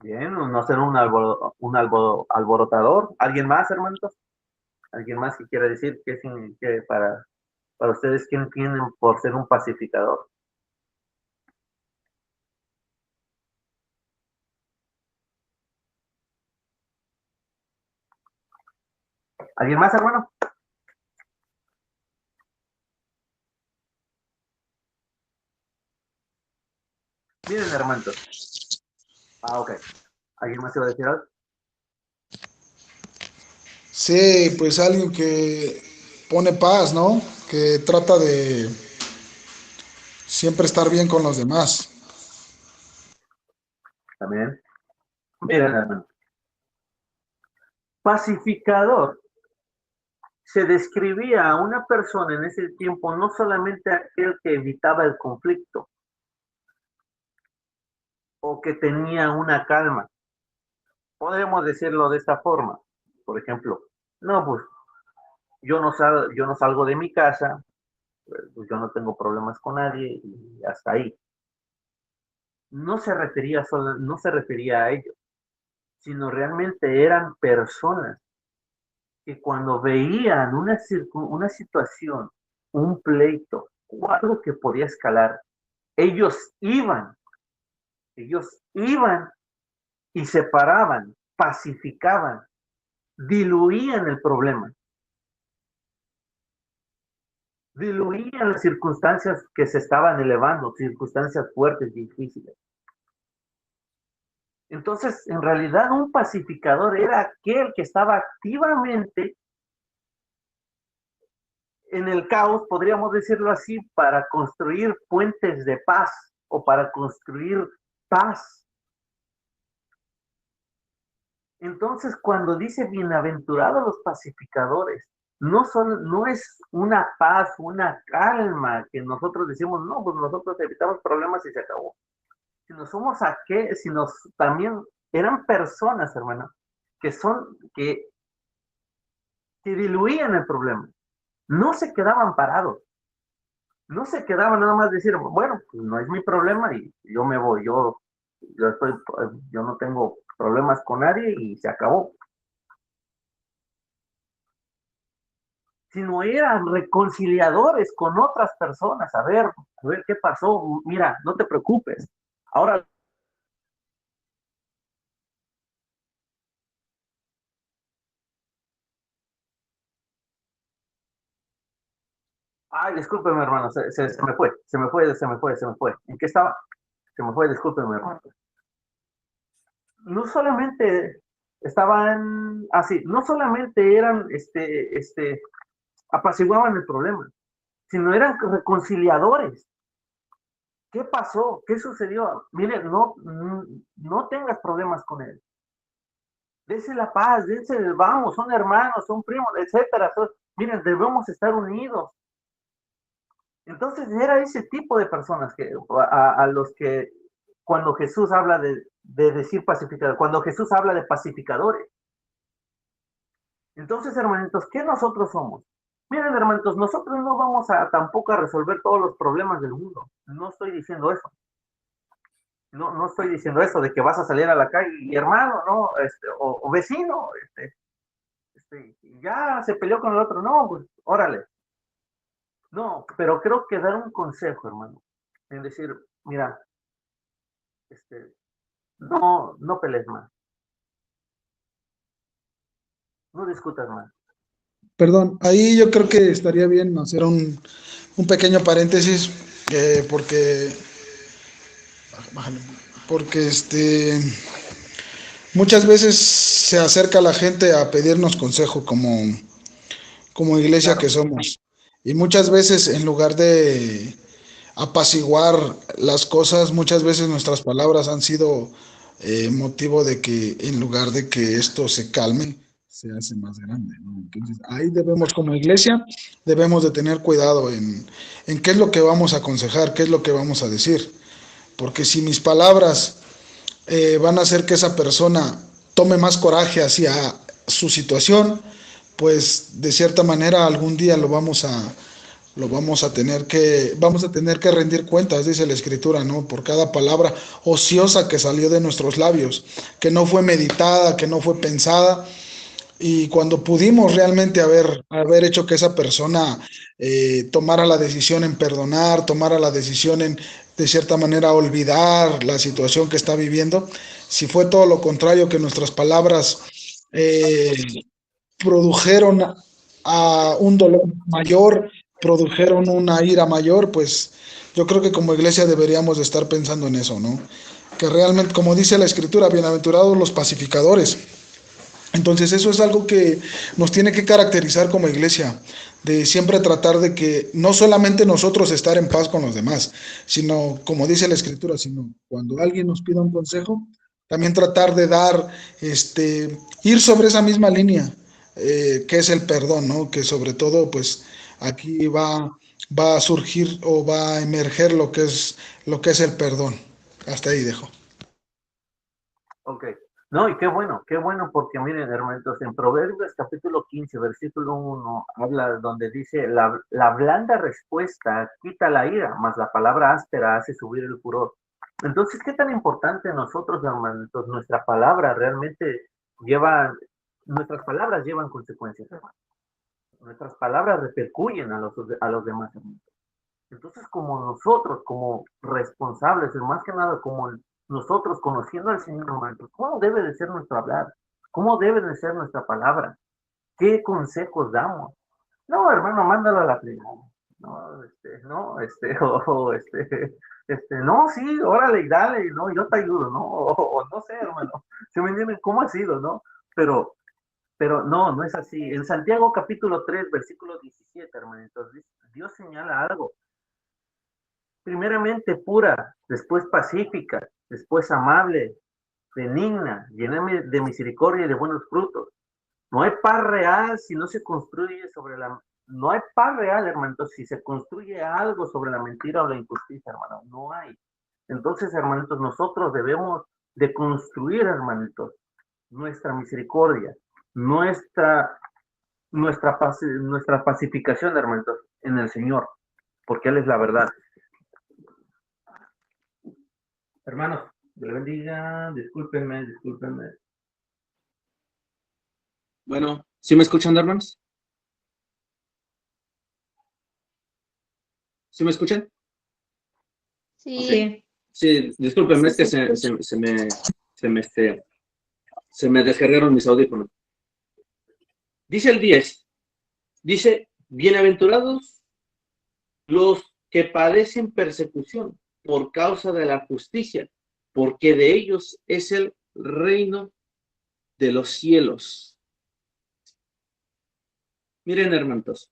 Bien, no ser un alborotador. ¿Alguien más, hermanitos? ¿Alguien más que quiera decir que para ustedes qué entienden por ser un pacificador? ¿Alguien más, hermano? Miren, hermanitos. Ok. ¿Alguien más iba a decir algo? Sí, pues alguien que pone paz, ¿no? Que trata de siempre estar bien con los demás. También. Miren, hermano. Pacificador. Se describía a una persona en ese tiempo, no solamente aquel que evitaba el conflicto o que tenía una calma. Podemos decirlo de esta forma. Por ejemplo, no, pues yo no salgo de mi casa, pues yo no tengo problemas con nadie y hasta ahí. No se refería a ellos, sino realmente eran personas que cuando veían una situación, un pleito o algo que podía escalar, ellos iban, ellos iban y separaban, pacificaban, diluían el problema, diluían las circunstancias que se estaban elevando, circunstancias fuertes, difíciles. Entonces, en realidad, un pacificador era aquel que estaba activamente en el caos, podríamos decirlo así, para construir puentes de paz o para construir paz. Entonces, cuando dice bienaventurados los pacificadores, no es una paz, una calma que nosotros decimos, no, pues nosotros evitamos problemas y se acabó. Sino también eran personas, hermano, que diluían el problema. No se quedaban parados. No se quedaban nada más decir, bueno, pues no es mi problema y yo me voy, yo no tengo problemas con nadie y se acabó. Sino eran reconciliadores con otras personas. A ver qué pasó. Mira, no te preocupes. Ahora, ay, discúlpeme, hermano, se me fue, se me fue. ¿En qué estaba? Se me fue, discúlpeme, hermano. No solamente estaban así, no solamente eran, apaciguaban el problema, sino eran reconciliadores. ¿Qué pasó? ¿Qué sucedió? Mire, no tengas problemas con él. Dese la paz, vamos, son hermanos, son primos, etcétera. Miren, debemos estar unidos. Entonces era ese tipo de personas a los que cuando Jesús habla de decir pacificador, cuando Jesús habla de pacificadores. Entonces, hermanitos, ¿qué nosotros somos? Miren, hermanitos, nosotros no vamos tampoco a resolver todos los problemas del mundo. No estoy diciendo eso. No estoy diciendo eso de que vas a salir a la calle y hermano, no, o vecino, ya se peleó con el otro, no, pues, órale. No, pero creo que dar un consejo, hermano, en decir, mira, no pelees más, no discutas más. Perdón, ahí yo creo que estaría bien hacer un pequeño paréntesis, porque muchas veces se acerca la gente a pedirnos consejo como iglesia Claro, que somos. Y muchas veces en lugar de apaciguar las cosas, muchas veces nuestras palabras han sido motivo de que en lugar de que esto se calme, se hace más grande, ¿no? Entonces ahí debemos como iglesia, debemos de tener cuidado en qué es lo que vamos a aconsejar, qué es lo que vamos a decir. Porque si mis palabras van a hacer que esa persona tome más coraje hacia su situación, pues de cierta manera algún día vamos a tener que rendir cuentas, dice la escritura, ¿no? Por cada palabra ociosa que salió de nuestros labios, que no fue meditada, que no fue pensada. Y cuando pudimos realmente haber hecho que esa persona tomara la decisión en perdonar, tomara la decisión en, de cierta manera, olvidar la situación que está viviendo, si fue todo lo contrario, que nuestras palabras produjeron a un dolor mayor, produjeron una ira mayor, pues yo creo que como iglesia deberíamos de estar pensando en eso, ¿no? Que realmente, como dice la Escritura, bienaventurados los pacificadores. Entonces eso es algo que nos tiene que caracterizar como iglesia, de siempre tratar de que no solamente nosotros estar en paz con los demás, sino, como dice la Escritura, sino cuando alguien nos pida un consejo, también tratar de dar, ir sobre esa misma línea, que es el perdón, ¿no? Que sobre todo, pues aquí va a surgir o va a emerger lo que es el perdón. Hasta ahí dejo. Ok. No, y qué bueno, porque miren, hermanitos, en Proverbios capítulo 15, versículo 1, habla donde dice, la blanda respuesta quita la ira, mas la palabra áspera hace subir el furor. Entonces, ¿qué tan importante nosotros, hermanitos, nuestra palabra realmente lleva, nuestras palabras llevan consecuencias, hermano? Nuestras palabras repercuyen a los demás, hermanos. Entonces, como nosotros, como responsables, y más que nada como nosotros conociendo al Señor, hermanos, ¿cómo debe de ser nuestro hablar? ¿Cómo debe de ser nuestra palabra? ¿Qué consejos damos? No, hermano, mándalo a la fregada. No, sí, órale y dale, no, yo te ayudo, ¿no? O no sé, hermano, ¿se me entienden cómo ha sido, no? Pero, pero no es así. En Santiago capítulo 3, versículo 17, hermanitos, Dios señala algo. Primeramente pura, después pacífica, después amable, benigna, llena de misericordia y de buenos frutos. No hay paz real si no se construye sobre la... No hay paz real, hermanitos, si se construye algo sobre la mentira o la injusticia, hermano. No hay. Entonces, hermanitos, nosotros debemos de construir, hermanitos, nuestra misericordia, nuestra pacificación, hermanitos, en el Señor, porque Él es la verdad. Hermanos, Dios les bendiga, discúlpenme. Bueno, ¿sí me escuchan, hermanos? ¿Sí me escuchan? Sí. Sí, discúlpenme, es que se me descargaron mis audífonos. Dice el 10, dice, bienaventurados los que padecen persecución por causa de la justicia, porque de ellos es el reino de los cielos. Miren, hermanos,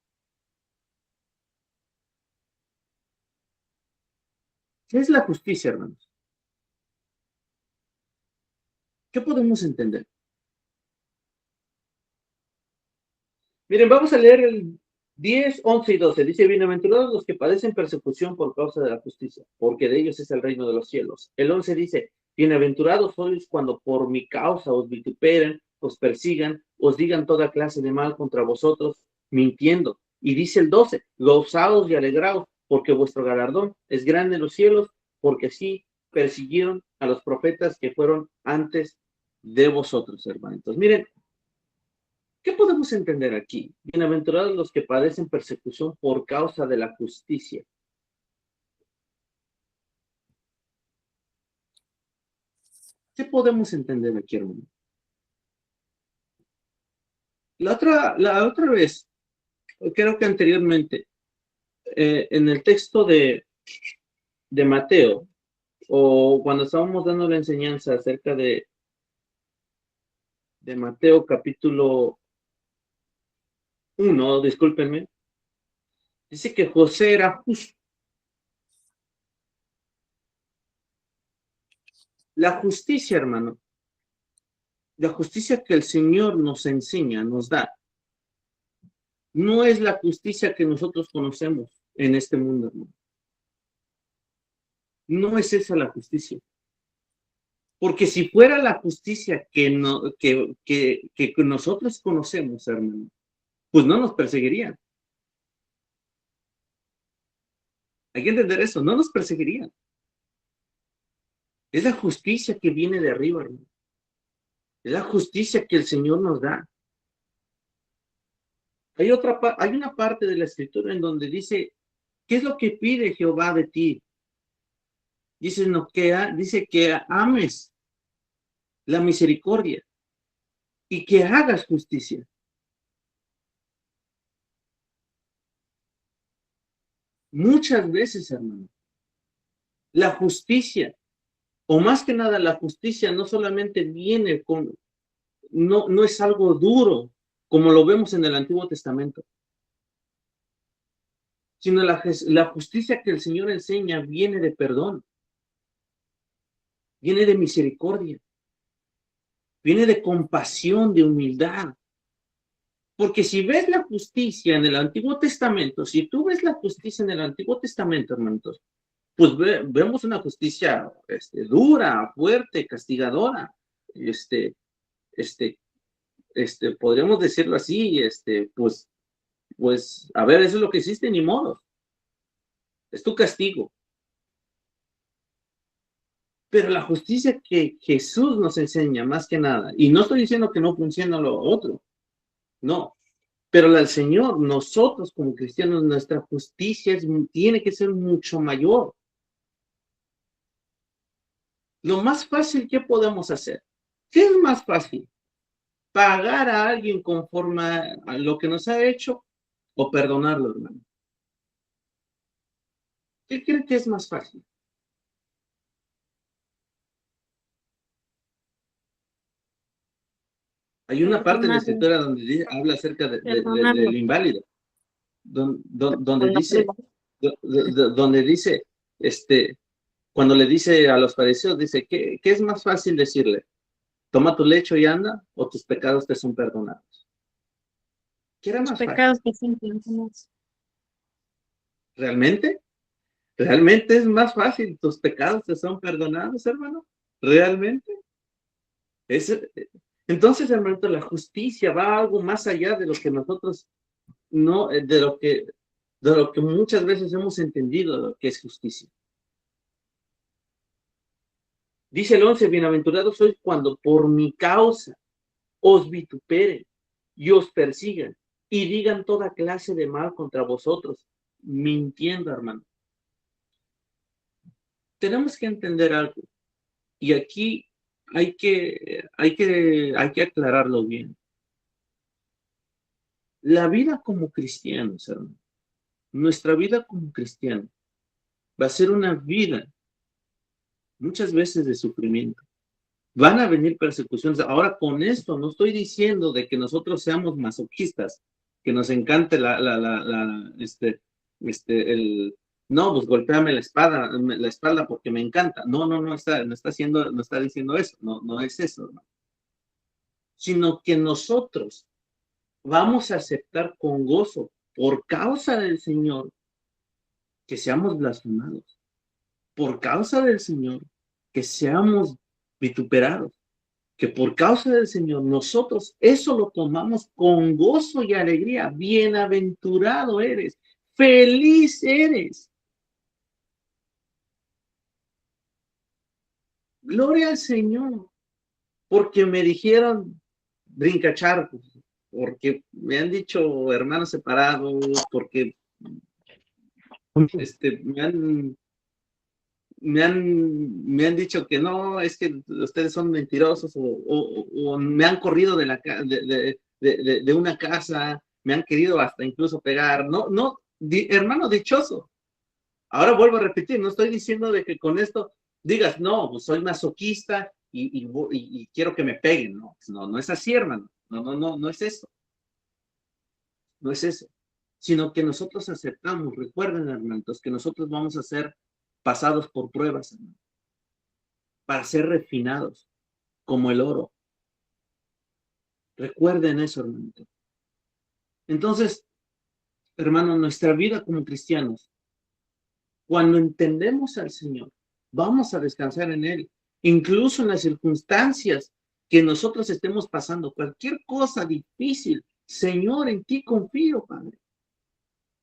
¿qué es la justicia, hermanos? ¿Qué podemos entender? Miren, vamos a leer el 10, 11 y 12. Dice, bienaventurados los que padecen persecución por causa de la justicia, porque de ellos es el reino de los cielos. El 11 dice, bienaventurados sois cuando por mi causa os vituperen, os persigan, os digan toda clase de mal contra vosotros, mintiendo. Y dice el 12, gozaos y alegraos, porque vuestro galardón es grande en los cielos, porque así persiguieron a los profetas que fueron antes de vosotros, hermanitos. Miren, ¿qué podemos entender aquí? Bienaventurados los que padecen persecución por causa de la justicia. ¿Qué podemos entender aquí, hermano? La otra vez, creo que anteriormente, en el texto de Mateo, o cuando estábamos dando la enseñanza acerca de Mateo capítulo 1, discúlpenme, dice que José era justo. La justicia, hermano, la justicia que el Señor nos enseña, nos da, no es la justicia que nosotros conocemos en este mundo, hermano. No es esa la justicia. Porque si fuera la justicia que nosotros conocemos, hermano, pues no nos perseguirían. Hay que entender eso, no nos perseguirían. Es la justicia que viene de arriba, hermano. Es la justicia que el Señor nos da. Hay una parte de la Escritura en donde dice, ¿qué es lo que pide Jehová de ti? Dice que ames la misericordia y que hagas justicia. muchas veces, hermano, la justicia, o más que nada la justicia no solamente viene con, no es algo duro, como lo vemos en el Antiguo Testamento, sino la justicia que el Señor enseña viene de perdón, viene de misericordia, viene de compasión, de humildad. Porque si ves la justicia en el Antiguo Testamento, si tú ves la justicia en el Antiguo Testamento, hermanos, pues vemos una justicia dura, fuerte, castigadora, este, podríamos decirlo así, pues, a ver, eso es lo que hiciste, ni modo, es tu castigo. Pero la justicia que Jesús nos enseña, más que nada, y no estoy diciendo que no funciona lo otro, no, pero al Señor, nosotros como cristianos, nuestra justicia tiene que ser mucho mayor. Lo más fácil que podemos hacer, ¿qué es más fácil? ¿Pagar a alguien conforme a lo que nos ha hecho o perdonarlo, hermano? ¿Qué cree que es más fácil? Hay una parte en la Perdonarlo, escritura donde habla acerca perdonarlo, del inválido, donde dice, perdonarlo. donde dice, cuando le dice a los fariseos, dice, ¿qué es más fácil decirle? ¿Toma tu lecho y anda o tus pecados te son perdonados? ¿Qué era Los más fácil? pecados que siempre hacemos. ¿Realmente? ¿Realmente es más fácil? ¿Tus pecados te son perdonados, hermano? ¿Realmente? Es, entonces, hermano, la justicia va algo más allá de lo que nosotros no, de lo que muchas veces hemos entendido que es justicia. Dice el 11, bienaventurados sois cuando por mi causa os vituperen y os persigan y digan toda clase de mal contra vosotros, mintiendo, hermano. Tenemos que entender algo, y aquí hay que aclararlo bien. La vida como cristianos, hermano, nuestra vida como cristianos va a ser una vida muchas veces de sufrimiento. Van a venir persecuciones. Ahora, con esto no estoy diciendo de que nosotros seamos masoquistas, que nos encante no, pues golpéame la espalda porque me encanta. No está diciendo eso. No es eso, ¿no? Sino que nosotros vamos a aceptar con gozo, por causa del Señor, que seamos blasfemados, por causa del Señor, que seamos vituperados, que por causa del Señor nosotros eso lo tomamos con gozo y alegría. Bienaventurado eres, feliz eres. Gloria al Señor, porque me dijeron brincacharcos, porque me han dicho hermanos separados, porque me han dicho que no, es que ustedes son mentirosos o me han corrido de una casa, me han querido hasta incluso pegar. Hermano dichoso. Ahora vuelvo a repetir, no estoy diciendo de que con esto digas, no, pues soy masoquista y quiero que me peguen. No es así, hermano. No es eso. No es eso. Sino que nosotros aceptamos, recuerden, hermanos, que nosotros vamos a ser pasados por pruebas, hermano, para ser refinados como el oro. Recuerden eso, hermano. Entonces, hermano, nuestra vida como cristianos, cuando entendemos al Señor, vamos a descansar en Él, incluso en las circunstancias que nosotros estemos pasando, cualquier cosa difícil. Señor, en ti confío, Padre,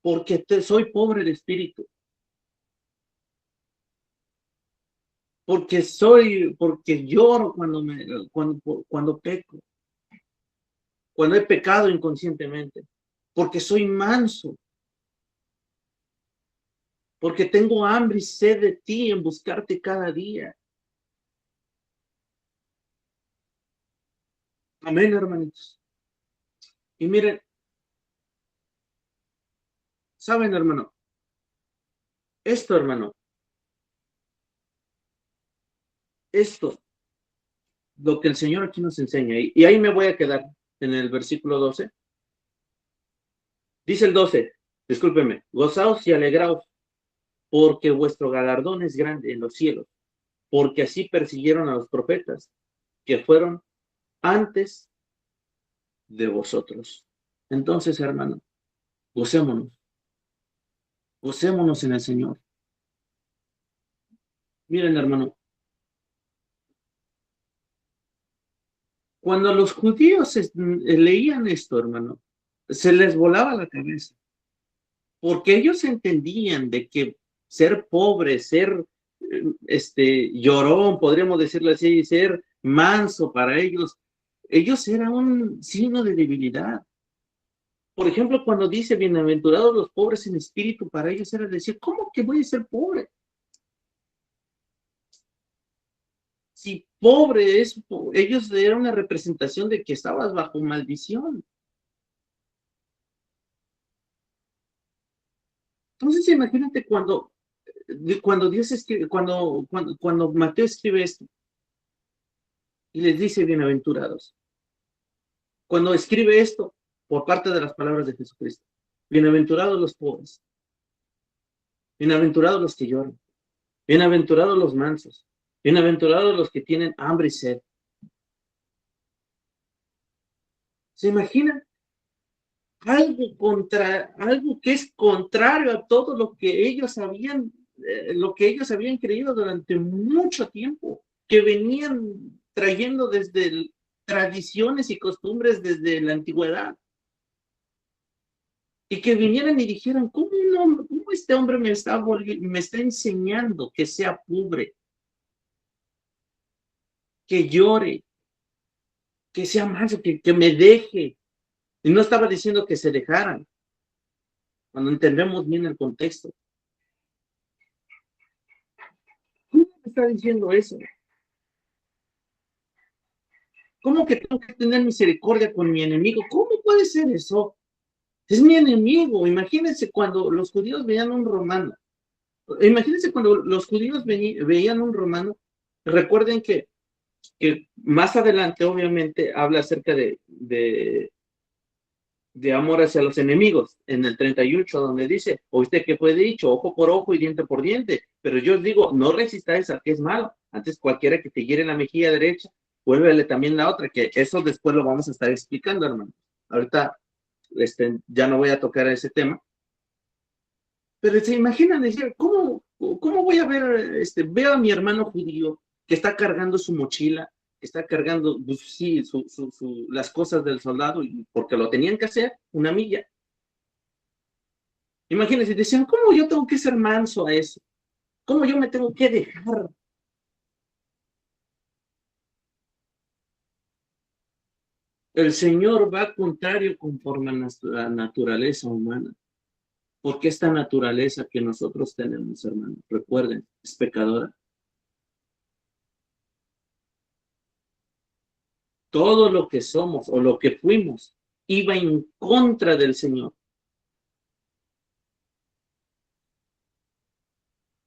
porque soy pobre de espíritu, porque lloro cuando peco, cuando he pecado inconscientemente, porque soy manso, porque tengo hambre y sed de ti en buscarte cada día. Amén, hermanitos. Y miren, saben, hermano, Esto, hermano, esto, lo que el Señor aquí nos enseña, y ahí me voy a quedar en el versículo 12. Dice el 12, discúlpeme, gozaos y alegraos, porque vuestro galardón es grande en los cielos, porque así persiguieron a los profetas que fueron antes de vosotros. Entonces, hermano, gocémonos, gocémonos en el Señor. Miren, hermano, cuando los judíos leían esto, hermano, se les volaba la cabeza, porque ellos entendían de que ser pobre, ser llorón, podríamos decirlo así, ser manso para ellos era un signo de debilidad. Por ejemplo, cuando dice bienaventurados los pobres en espíritu, para ellos era decir, ¿cómo que voy a ser pobre? Si pobre es, ellos eran una representación de que estabas bajo maldición. Entonces, imagínate cuando Dios escribe, cuando Mateo escribe esto y les dice bienaventurados. Cuando escribe esto por parte de las palabras de Jesucristo. Bienaventurados los pobres. Bienaventurados los que lloran. Bienaventurados los mansos. Bienaventurados los que tienen hambre y sed. ¿Se imaginan? Algo que es contrario a todo lo que ellos habían creído durante mucho tiempo, que venían trayendo desde tradiciones y costumbres desde la antigüedad. Y que vinieran y dijeran, ¿cómo este hombre me está enseñando que sea pobre, que llore, que sea manso, que me deje? Y no estaba diciendo que se dejaran, cuando entendemos bien el contexto. ¿Cómo me está diciendo eso? ¿Cómo que tengo que tener misericordia con mi enemigo? ¿Cómo puede ser eso? Es mi enemigo. Imagínense cuando los judíos veían un romano. Imagínense cuando los judíos veían un romano. Recuerden que más adelante, obviamente, habla acerca de amor hacia los enemigos, en el 38, donde dice, ¿oíste que fue dicho? Ojo por ojo y diente por diente. Pero yo os digo, no resistáis al que es malo. Antes cualquiera que te hiere la mejilla derecha, vuélvele también la otra, que eso después lo vamos a estar explicando, hermano. Ahorita ya no voy a tocar ese tema. Pero se imaginan decir, ¿cómo voy a ver, veo a mi hermano judío que está cargando su mochila, que está cargando, pues, sí, las cosas del soldado, porque lo tenían que hacer, una milla. Imagínense, decían, ¿cómo yo tengo que ser manso a eso? ¿Cómo yo me tengo que dejar? El Señor va contrario conforme a nuestra naturaleza humana. Porque esta naturaleza que nosotros tenemos, hermano, recuerden, es pecadora. Todo lo que somos o lo que fuimos iba en contra del Señor.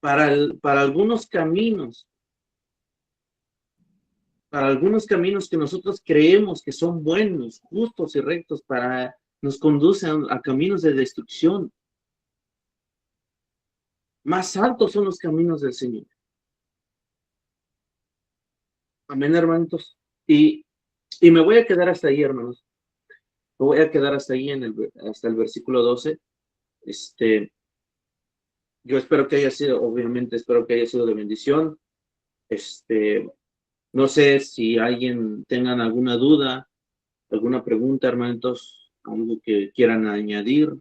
Para algunos caminos que nosotros creemos que son buenos, justos y rectos, nos conducen a caminos de destrucción. Más altos son los caminos del Señor. Amén, hermanos. Y me voy a quedar hasta ahí, hermanos. Me voy a quedar hasta ahí hasta el versículo 12. Yo espero que haya sido, obviamente, espero que haya sido de bendición. No sé si alguien tengan alguna duda, alguna pregunta, hermanos, algo que quieran añadir,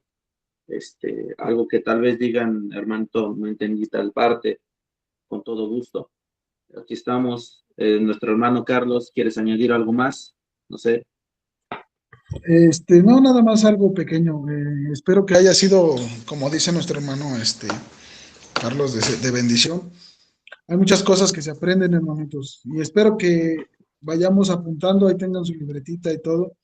algo que tal vez digan, hermano, no entendí tal parte, con todo gusto. Aquí estamos. Nuestro hermano Carlos, ¿quieres añadir algo más? No sé. No, nada más algo pequeño. Espero que haya sido, como dice nuestro hermano, Carlos, de bendición. Hay muchas cosas que se aprenden, hermanitos, y espero que vayamos apuntando, ahí tengan su libretita y todo,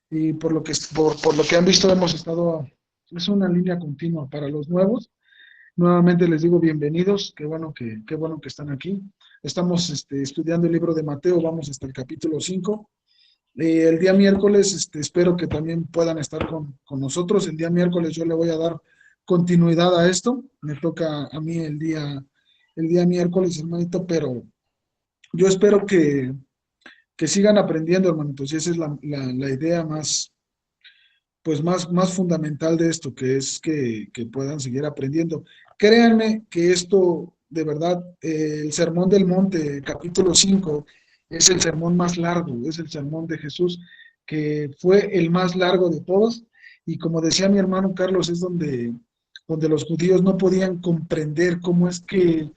y por lo que han visto hemos estado, es una línea continua para los nuevos, Nuevamente les digo bienvenidos, qué bueno que están aquí. Estamos estudiando el libro de Mateo, vamos hasta el capítulo 5. El día miércoles espero que también puedan estar con nosotros. El día miércoles yo le voy a dar continuidad a esto. Me toca a mí el día miércoles, hermanito, pero yo espero que sigan aprendiendo, hermanitos. Y esa es la idea más fundamental de esto, que es que puedan seguir aprendiendo. Créanme que esto, de verdad, el Sermón del Monte, capítulo 5, es el sermón más largo, es el sermón de Jesús, que fue el más largo de todos, y como decía mi hermano Carlos, es donde los judíos no podían comprender cómo es que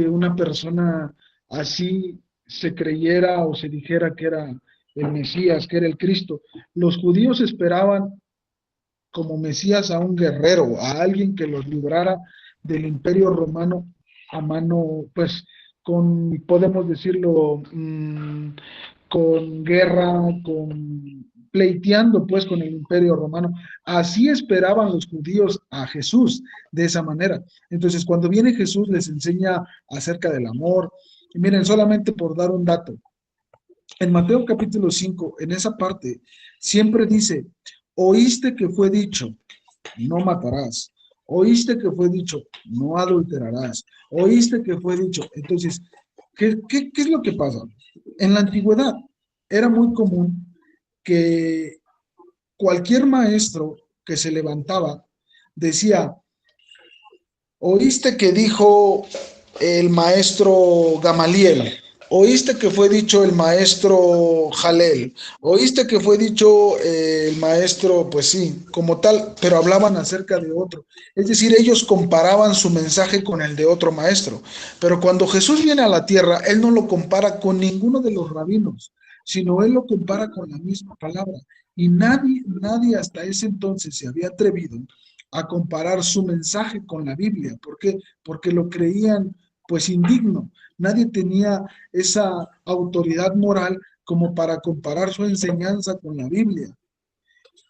una persona así se creyera o se dijera que era el Mesías, que era el Cristo. Los judíos esperaban como Mesías a un guerrero, a alguien que los librara del imperio romano a mano, pues, podemos decirlo, con guerra, pleiteando pues con el imperio romano. Así esperaban los judíos a Jesús, de esa manera. Entonces, cuando viene Jesús, les enseña acerca del amor. Y miren, solamente por dar un dato, en Mateo capítulo 5, en esa parte, siempre dice, oíste que fue dicho, no matarás. Oíste que fue dicho, no adulterarás. Oíste que fue dicho. Entonces, ¿qué es lo que pasa? En la antigüedad era muy común que cualquier maestro que se levantaba decía, oíste que dijo el maestro Gamaliel, oíste que fue dicho el maestro Jalel, oíste que fue dicho el maestro, pues sí, como tal, pero hablaban acerca de otro. Es decir, ellos comparaban su mensaje con el de otro maestro. Pero cuando Jesús viene a la tierra, él no lo compara con ninguno de los rabinos, sino él lo compara con la misma palabra. Y nadie hasta ese entonces se había atrevido a comparar su mensaje con la Biblia. ¿Por qué? Porque lo creían pues indigno. Nadie tenía esa autoridad moral como para comparar su enseñanza con la Biblia.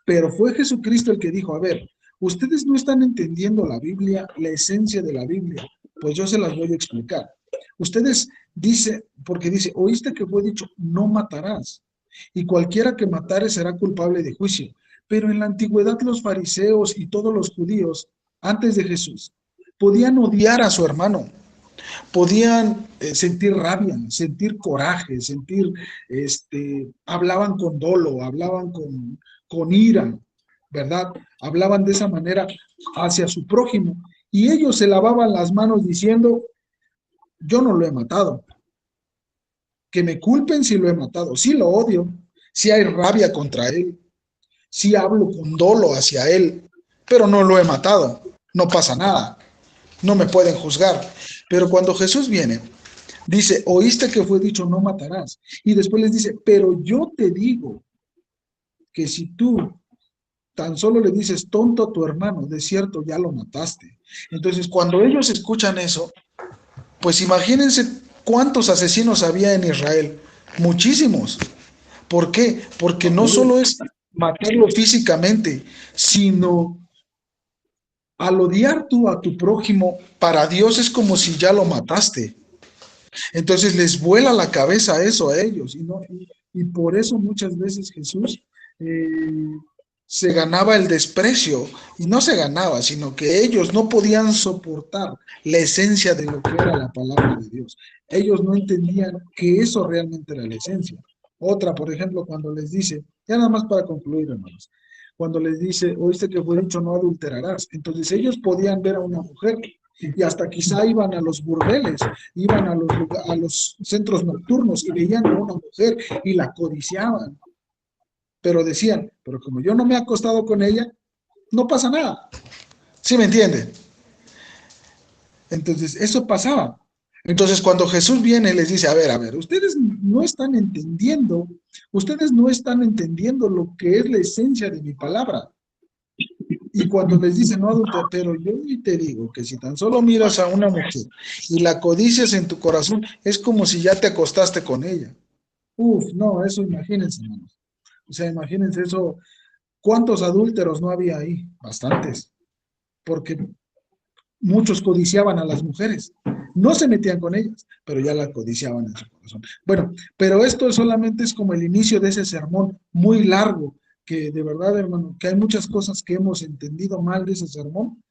Pero fue Jesucristo el que dijo, a ver, ustedes no están entendiendo la Biblia, la esencia de la Biblia, pues yo se las voy a explicar. Ustedes porque dice, oíste que fue dicho, no matarás, y cualquiera que matare será culpable de juicio. Pero en la antigüedad los fariseos y todos los judíos, antes de Jesús, podían odiar a su hermano, podían sentir rabia, sentir coraje, hablaban con dolo, hablaban con ira, ¿verdad? Hablaban de esa manera hacia su prójimo. Y ellos se lavaban las manos diciendo, yo no lo he matado. Que me culpen si lo he matado. Sí lo odio, sí hay rabia contra él, sí hablo con dolo hacia él, pero no lo he matado. No pasa nada. No me pueden juzgar. Pero cuando Jesús viene, dice, oíste que fue dicho, no matarás. Y después les dice, pero yo te digo que si tú tan solo le dices tonto a tu hermano, de cierto ya lo mataste. Entonces, cuando ellos escuchan eso, pues imagínense cuántos asesinos había en Israel. Muchísimos. ¿Por qué? Porque no solo es matarlo físicamente, sino al odiar tú a tu prójimo, para Dios es como si ya lo mataste. Entonces les vuela la cabeza eso a ellos. Y por eso muchas veces Jesús se ganaba el desprecio. Y no se ganaba, sino que ellos no podían soportar la esencia de lo que era la palabra de Dios. Ellos no entendían que eso realmente era la esencia. Otra, por ejemplo, cuando les dice, ya nada más para concluir, hermanos, cuando les dice, oíste que fue dicho, no adulterarás. Entonces ellos podían ver a una mujer y hasta quizá iban a los burdeles, iban a los centros nocturnos y veían a una mujer y la codiciaban. Pero decían, pero como yo no me he acostado con ella, no pasa nada. ¿Sí me entienden? Entonces, eso pasaba. Entonces, cuando Jesús viene, les dice, a ver, ustedes no están entendiendo lo que es la esencia de mi palabra. Y cuando les dice, no adulteres, pero yo te digo que si tan solo miras a una mujer y la codicias en tu corazón, es como si ya te acostaste con ella. Uf, no, eso imagínense, hermanos. O sea, imagínense eso. ¿Cuántos adúlteros no había ahí? Bastantes. Porque muchos codiciaban a las mujeres. No se metían con ellas, pero ya las codiciaban en su corazón. Bueno, pero esto solamente es como el inicio de ese sermón muy largo, que de verdad, hermano, que hay muchas cosas que hemos entendido mal de ese sermón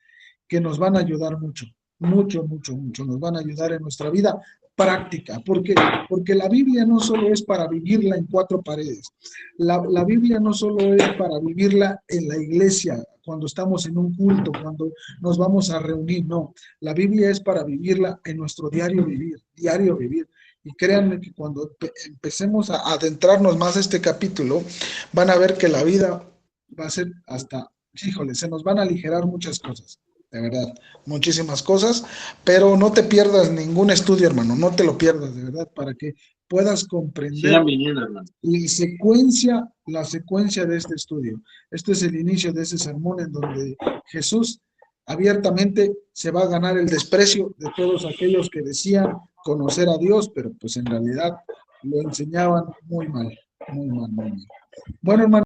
que nos van a ayudar mucho, mucho, mucho, mucho, nos van a ayudar en nuestra vida práctica, porque la Biblia no solo es para vivirla en cuatro paredes, la Biblia no solo es para vivirla en la iglesia, cuando estamos en un culto, cuando nos vamos a reunir, no, la Biblia es para vivirla en nuestro diario vivir, y créanme que cuando empecemos a adentrarnos más a este capítulo, van a ver que la vida va a ser hasta, híjole, se nos van a aligerar muchas cosas. De verdad, muchísimas cosas, pero no te pierdas ningún estudio, hermano, no te lo pierdas, de verdad, para que puedas comprender Sigan viniendo, hermano. la secuencia de este estudio. Este es el inicio de ese sermón en donde Jesús abiertamente se va a ganar el desprecio de todos aquellos que decían conocer a Dios, pero pues en realidad lo enseñaban muy mal, muy mal, muy mal. Bueno, hermano.